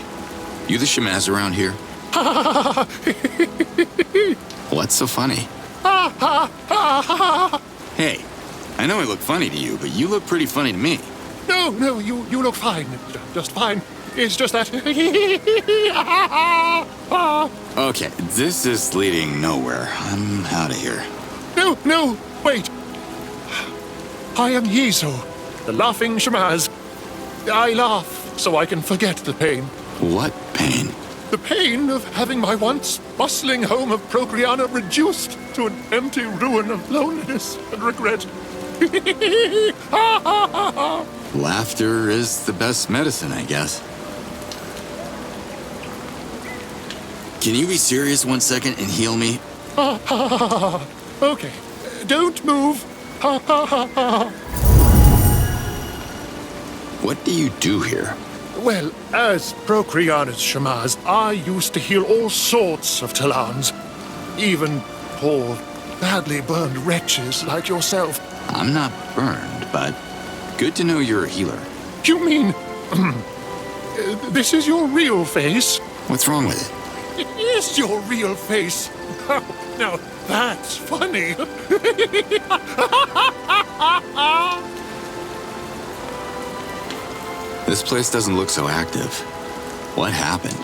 you the Shamaz around here? What's so funny? Hey, I know I look funny to you, but you look pretty funny to me. No, you look fine. Just fine. It's just that... Okay, this is leading nowhere. I'm out of here. No, wait. I am Yizo, the laughing Shamaz. I laugh so I can forget the pain. What pain? The pain of having my once bustling home of Procreana reduced to an empty ruin of loneliness and regret. Laughter is the best medicine, I guess. Can you be serious 1 second and heal me? Okay, don't move. What do you do here? Well, as Procreanus Shamaz, I used to heal all sorts of Talans. Even poor, badly burned wretches like yourself. I'm not burned, but good to know you're a healer. You mean... this is your real face? What's wrong with it? It is your real face. Now, that's funny. This place doesn't look so active. What happened?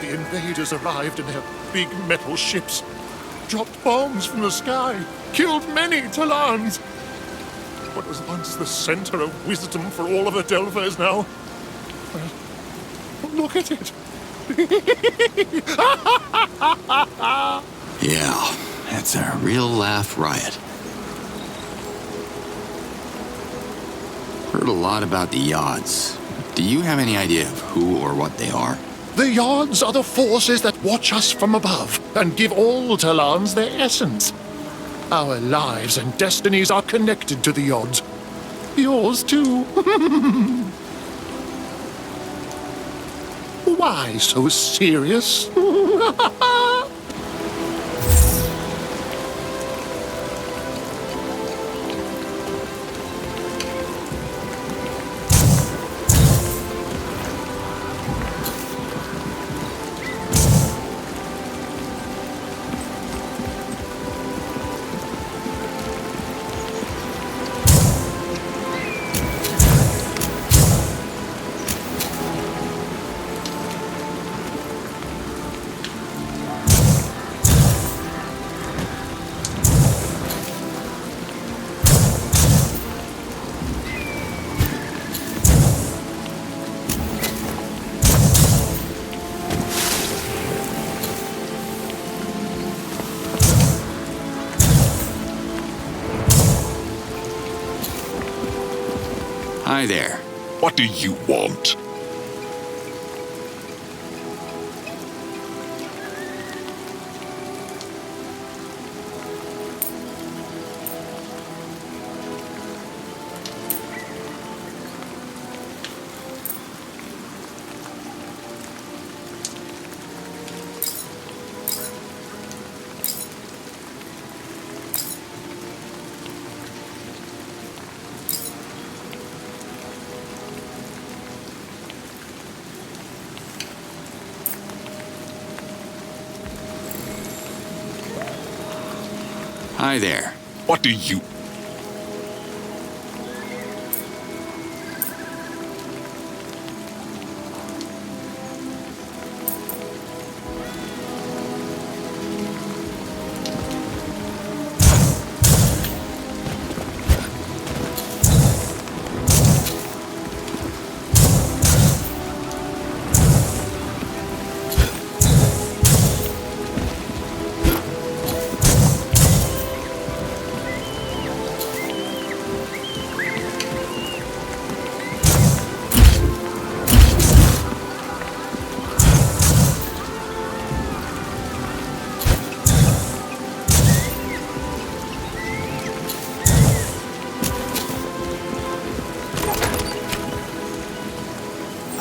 The invaders arrived in their big metal ships, dropped bombs from the sky, killed many Talans. What was once the center of wisdom for all of Adelpha is now... Well, look at it. Yeah, it's a real laugh riot. Heard a lot about the Yods. Do you have any idea of who or what they are? The Yods are the forces that watch us from above and give all Talans their essence. Our lives and destinies are connected to the Yods. Yours too. Why so serious? Hi there. What do you want? Hi there. What do you...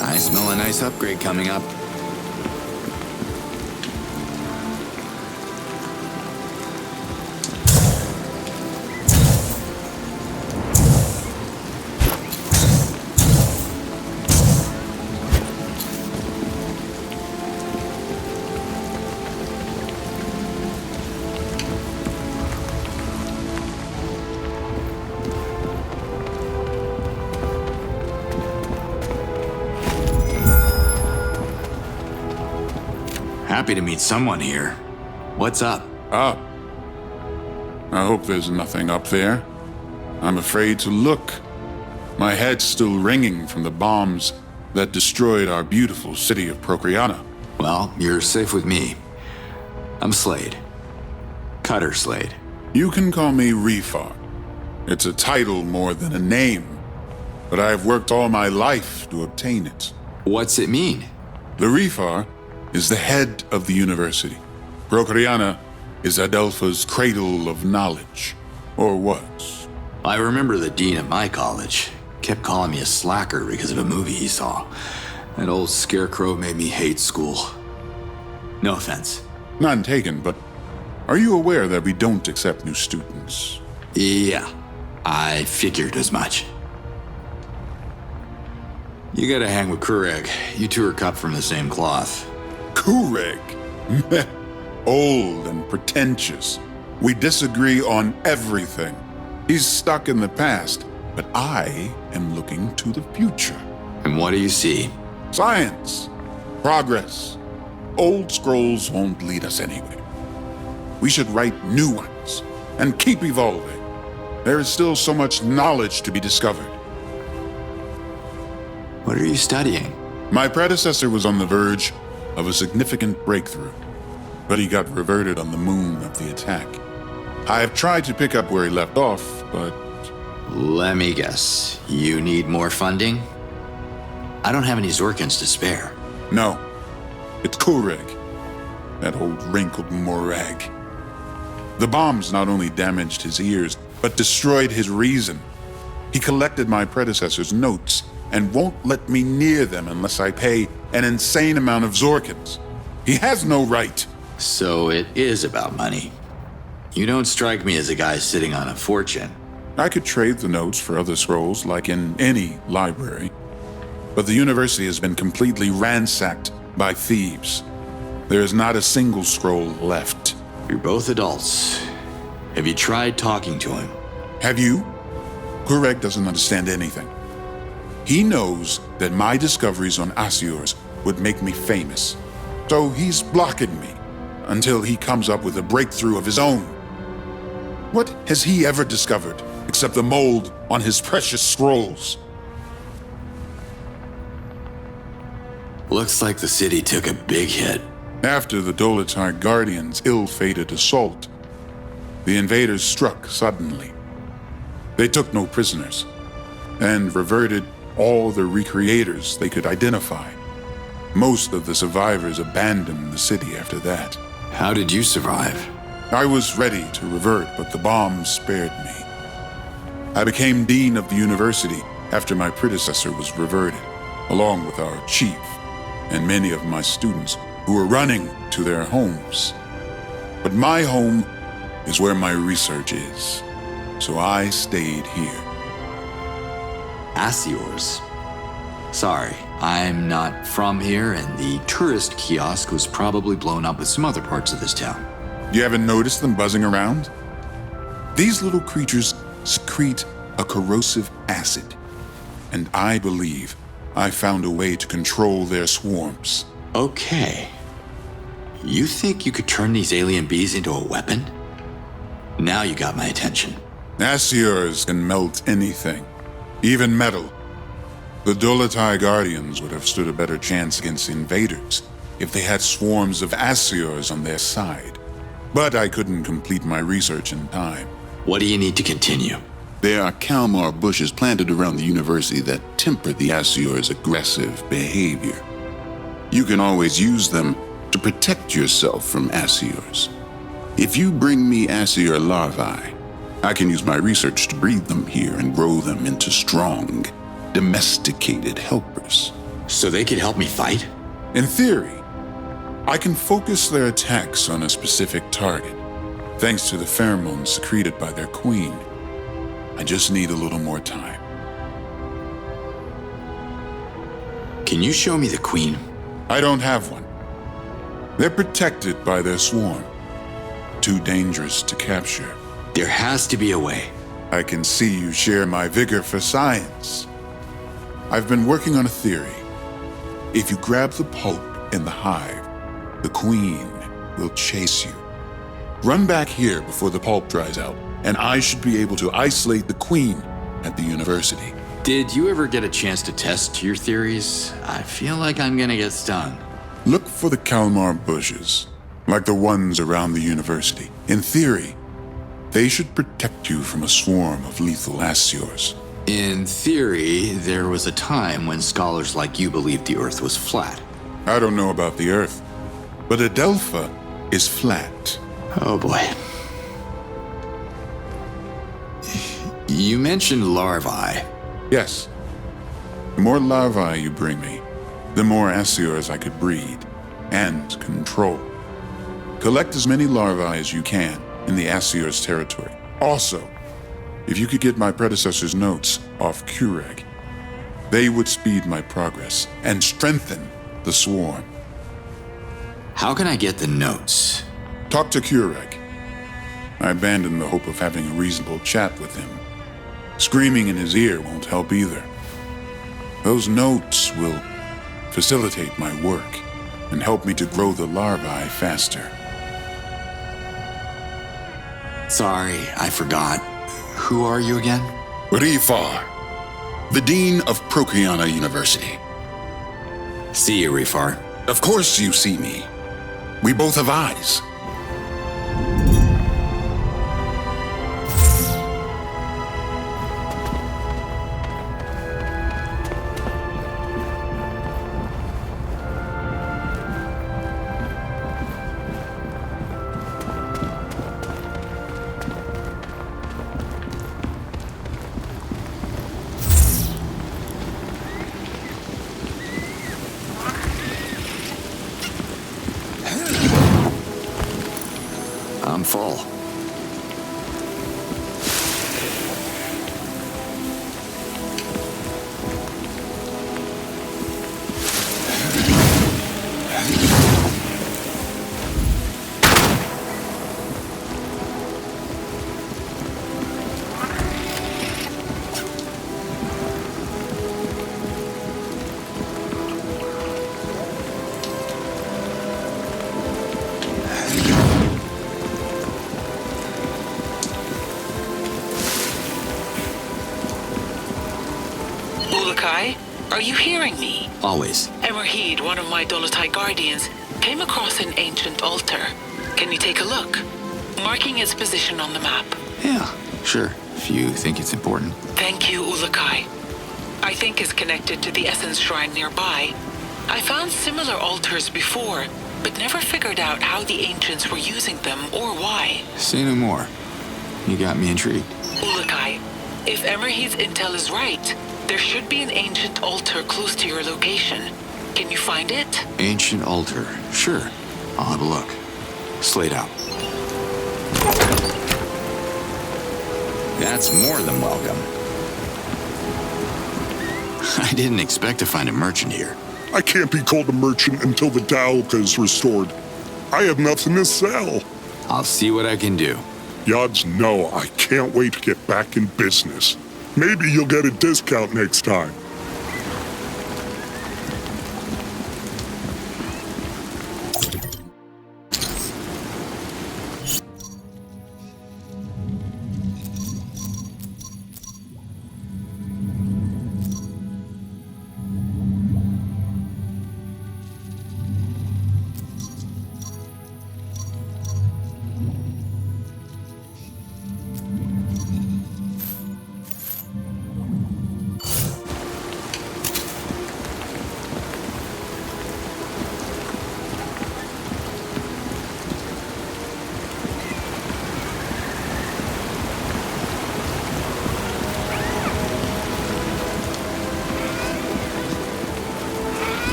I smell a nice upgrade coming up. Happy to meet someone here. What's up? Up? I hope there's nothing up there. I'm afraid to look. My head's still ringing from the bombs that destroyed our beautiful city of Procreana. Well, you're safe with me. I'm Slade. Cutter Slade. You can call me Refar. It's a title more than a name, but I've worked all my life to obtain it. What's it mean? The Refar is the head of the university. Procreana is Adelpha's cradle of knowledge, or was. I remember the dean at my college kept calling me a slacker because of a movie he saw. That old scarecrow made me hate school. No offense. None taken, but are you aware that we don't accept new students? Yeah, I figured as much. You gotta hang with Kureg. You two are cut from the same cloth. Kureg? Old and pretentious. We disagree on everything. He's stuck in the past, but I am looking to the future. And what do you see? Science. Progress. Old scrolls won't lead us anywhere. We should write new ones and keep evolving. There is still so much knowledge to be discovered. What are you studying? My predecessor was on the verge of a significant breakthrough, but he got reverted on the moon of the attack. I have tried to pick up where he left off, but... Let me guess. You need more funding? I don't have any Zorkins to spare. No. It's Kureg. That old wrinkled morag. The bombs not only damaged his ears, but destroyed his reason. He collected my predecessor's notes and won't let me near them unless I pay an insane amount of Zorkins. He has no right. So it is about money. You don't strike me as a guy sitting on a fortune. I could trade the notes for other scrolls, like in any library. But the university has been completely ransacked by thieves. There is not a single scroll left. You're both adults. Have you tried talking to him? Have you? Kureg doesn't understand anything. He knows that my discoveries on Asiors would make me famous. So he's blocking me until he comes up with a breakthrough of his own. What has he ever discovered except the mold on his precious scrolls? Looks like the city took a big hit. After the Dolatar Guardians' ill-fated assault, the invaders struck suddenly. They took no prisoners. and reverted all the recreators they could identify. Most of the survivors abandoned the city after that. How did you survive? I was ready to revert, but the bombs spared me. I became dean of the university after my predecessor was reverted, along with our chief and many of my students who were running to their homes. But my home is where my research is, so I stayed here. Asiors? Sorry, I'm not from here, and the tourist kiosk was probably blown up with some other parts of this town. You haven't noticed them buzzing around? These little creatures secrete a corrosive acid, and I believe I found a way to control their swarms. Okay. You think you could turn these alien bees into a weapon? Now you got my attention. Asiors can melt anything, even metal. The Dolotai Guardians would have stood a better chance against invaders if they had swarms of Asiors on their side. But I couldn't complete my research in time. What do you need to continue? There are Kalmar bushes planted around the university that temper the Asior's aggressive behavior. You can always use them to protect yourself from Asiors. If you bring me Asior larvae, I can use my research to breed them here and grow them into strong, domesticated helpers. So they could help me fight? In theory, I can focus their attacks on a specific target, thanks to the pheromones secreted by their queen. I just need a little more time. Can you show me the queen? I don't have one. They're protected by their swarm. Too dangerous to capture. There has to be a way. I can see you share my vigor for science. I've been working on a theory. If you grab the pulp in the hive, the queen will chase you. Run back here before the pulp dries out, and I should be able to isolate the queen at the university. Did you ever get a chance to test your theories? I feel like I'm gonna get stung. Look for the Kalmar bushes, like the ones around the university. In theory, they should protect you from a swarm of lethal Asiors. In theory, there was a time when scholars like you believed the Earth was flat. I don't know about the Earth, but Adelpha is flat. Oh boy. You mentioned larvae. Yes. The more larvae you bring me, the more Asiors I could breed and control. Collect as many larvae as you can in the Asiors territory. Also, if you could get my predecessor's notes off Kureg, they would speed my progress and strengthen the swarm. How can I get the notes? Talk to Kureg. I abandoned the hope of having a reasonable chat with him. Screaming in his ear won't help either. Those notes will facilitate my work and help me to grow the larvae faster. Sorry, I forgot. Who are you again? Rifar, the Dean of Procreana University. See you, Rifar. Of course you see me. We both have eyes. I'm full. Are you hearing me? Always. Emerheed, one of my Dolotai guardians, came across an ancient altar. Can you take a look? Marking its position on the map. Yeah, sure. If you think it's important. Thank you, Ulakai. I think is connected to the Essence Shrine nearby. I found similar altars before, but never figured out how the ancients were using them or why. Say no more. You got me intrigued. Ulukai, if Emerhe's intel is right, there should be an ancient altar close to your location. Can you find it? Ancient altar. Sure. I'll have a look. Slade out. That's more than welcome. I didn't expect to find a merchant here. I can't be called a merchant until the Adelpha is restored. I have nothing to sell. I'll see what I can do. Yods know I can't wait to get back in business. Maybe you'll get a discount next time.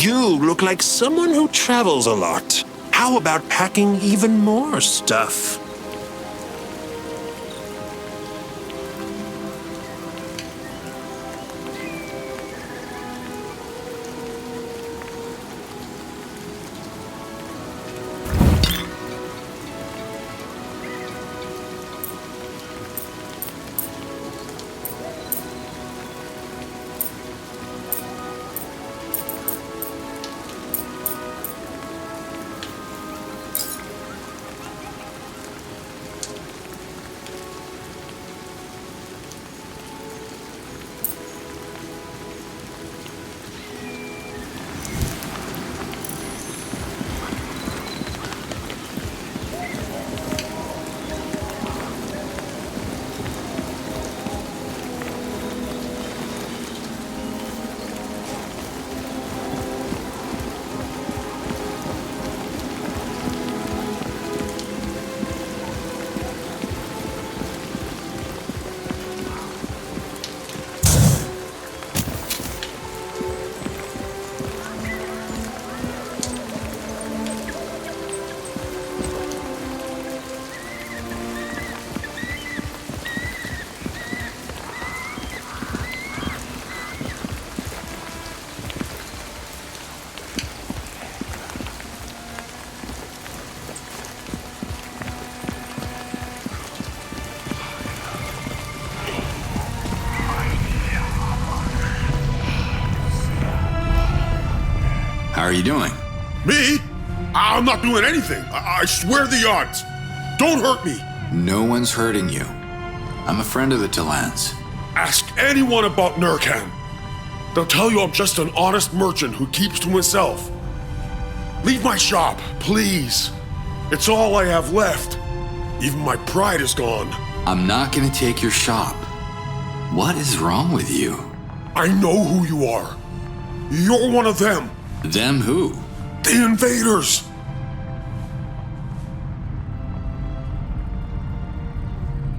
You look like someone who travels a lot. How about packing even more stuff? How are you doing? Me? I'm not doing anything. I swear the odds. Don't hurt me. No one's hurting you. I'm a friend of the Talans. Ask anyone about Nurkan. They'll tell you I'm just an honest merchant who keeps to himself. Leave my shop, please. It's all I have left. Even my pride is gone. I'm not gonna take your shop. What is wrong with you? I know who you are. You're one of them. Them who? The invaders.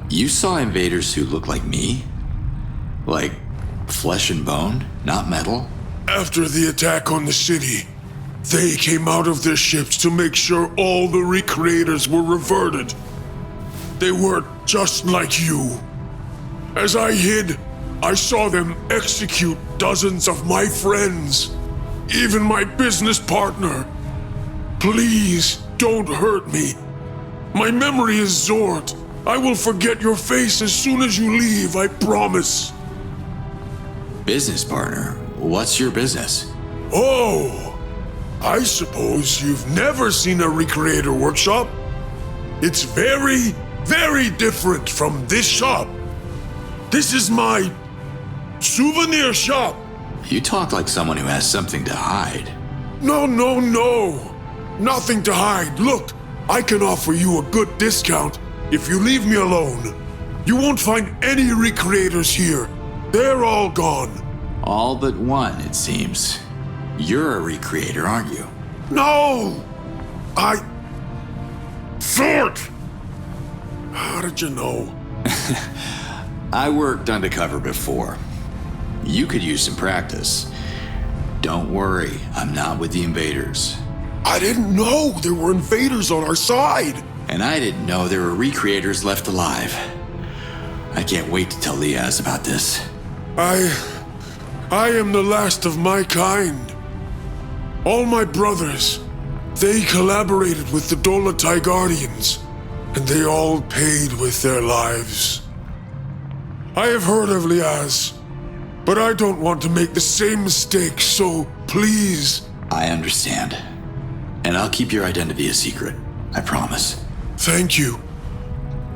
You saw invaders who look like me? Like flesh and bone, not metal? After the attack on the city, they came out of their ships to make sure all the recreators were reverted. They were just like you. As I hid, I saw them execute dozens of my friends. Even my business partner. Please, don't hurt me. My memory is Zord. I will forget your face as soon as you leave, I promise. Business partner? What's your business? Oh, I suppose you've never seen a recreator workshop? It's very, very different from this shop. This is my souvenir shop. You talk like someone who has something to hide. No, no, no! Nothing to hide. Look, I can offer you a good discount if you leave me alone. You won't find any recreators here. They're all gone. All but one, it seems. You're a recreator, aren't you? No! Sort! How did you know? I worked undercover before. You could use some practice. Don't worry, I'm not with the invaders. I didn't know there were invaders on our side. And I didn't know there were recreators left alive. I can't wait to tell Liaz about this. I am the last of my kind. All my brothers, they collaborated with the Dolotai Guardians, and they all paid with their lives. I have heard of Liaz, but I don't want to make the same mistake, so please. I understand. And I'll keep your identity a secret, I promise. Thank you.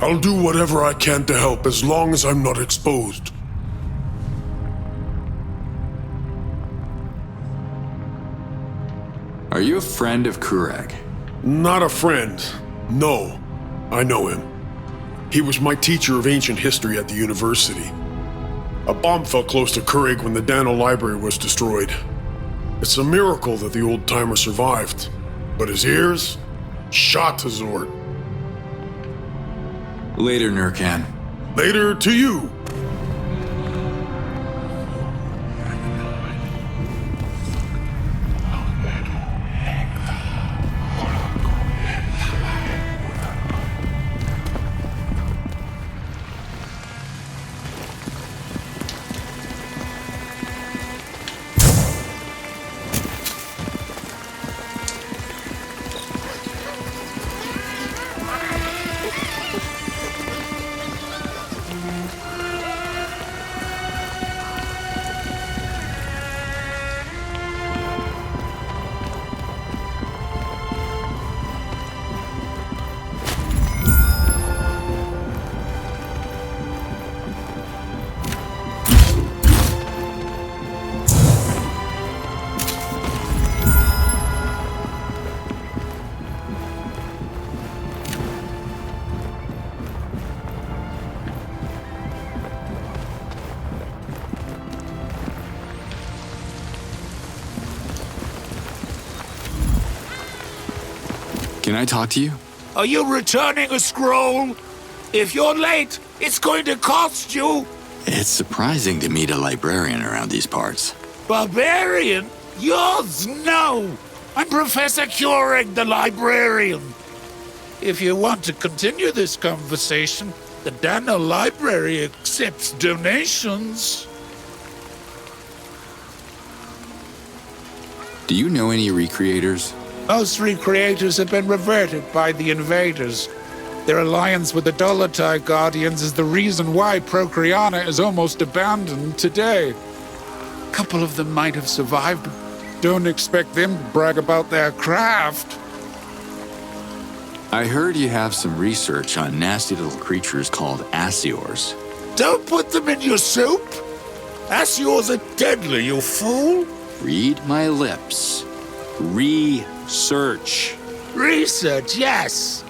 I'll do whatever I can to help as long as I'm not exposed. Are you a friend of Kureg? Not a friend. No, I know him. He was my teacher of ancient history at the university. A bomb fell close to Kureg when the Dano library was destroyed. It's a miracle that the old-timer survived. But his ears? Shot to Zord. Later, Nurkan. Later to you. Can I talk to you? Are you returning a scroll? If you're late, it's going to cost you. It's surprising to meet a librarian around these parts. Barbarian? Yours? No. I'm Professor Kureg, the librarian. If you want to continue this conversation, the Dano Library accepts donations. Do you know any recreators? Most recreators have been reverted by the invaders. Their alliance with the Dolotai Guardians is the reason why Procreana is almost abandoned today. A couple of them might have survived. Don't expect them to brag about their craft. I heard you have some research on nasty little creatures called Asiors. Don't put them in your soup! Asiors are deadly, you fool! Read my lips. Research. Research, yes.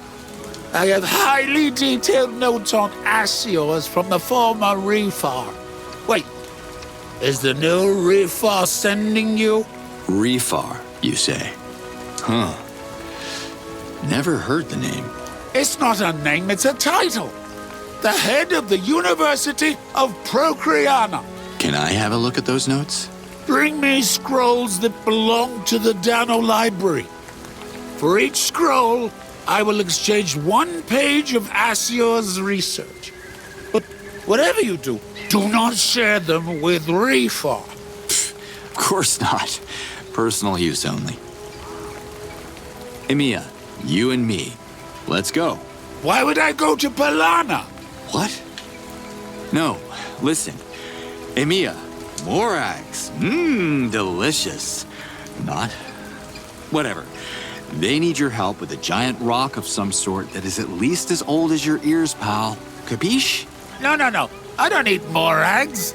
I have highly detailed notes on Asiors from the former Refar. Wait, is the new Refar sending you? Refar, you say? Huh. Never heard the name. It's not a name, it's a title. The head of the University of Procreana. Can I have a look at those notes? Bring me scrolls that belong to the Dano Library. For each scroll, I will exchange 1 page of Asior's research. But whatever you do, do not share them with Refar. Of course not. Personal use only. Emiya, you and me. Let's go. Why would I go to Palana? What? No, listen. Emiya, Morags. Delicious. Not? Whatever. They need your help with a giant rock of some sort that is at least as old as your ears, pal. Capiche? No. I don't eat Morags.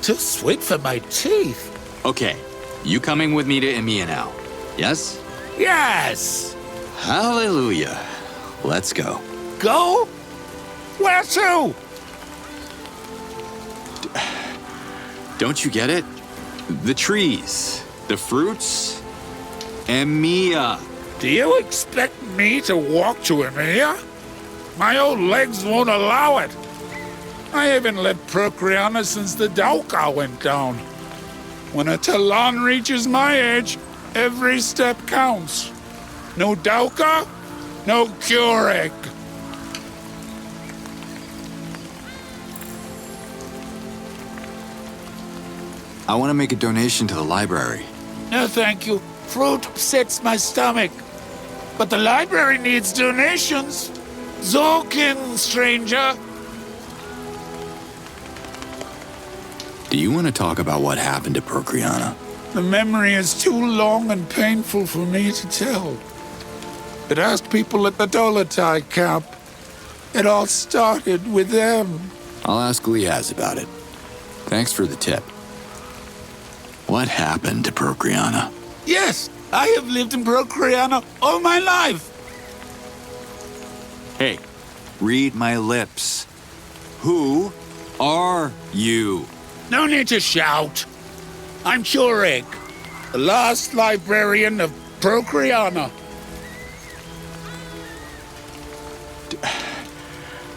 Too sweet for my teeth. Okay, you coming with me to EMEA now? Yes? Yes! Hallelujah. Let's go. Go? Where to? Don't you get it? The trees, the fruits, EMEA. Do you expect me to walk to EMEA? My old legs won't allow it. I haven't left Procreana since the Adelpha went down. When a Talan reaches my age, every step counts. No Adelpha, no Keurig. I want to make a donation to the library. No, thank you. Fruit upsets my stomach. But the library needs donations. Zorkin, stranger. Do you want to talk about what happened to Procreana? The memory is too long and painful for me to tell. But ask people at the Dolotai camp. It all started with them. I'll ask Liaz about it. Thanks for the tip. What happened to Procreana? Yes, I have lived in Procreana all my life. Hey, read my lips. Who are you? No need to shout. I'm Keurig, the last librarian of Procreana.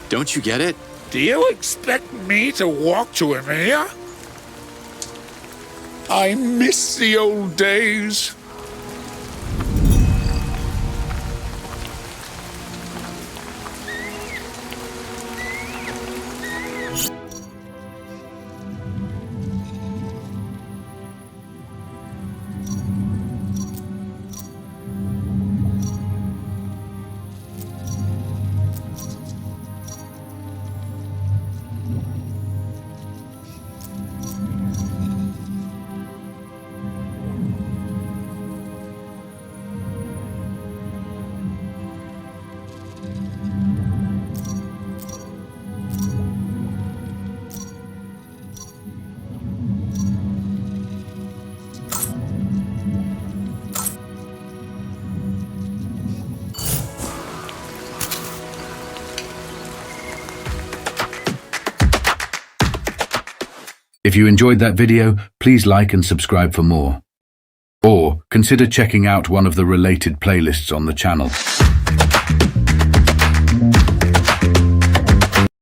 Don't you get it? Do you expect me to walk to EMEA? I miss the old days. If you enjoyed that video, please like and subscribe for more. Or consider checking out one of the related playlists on the channel.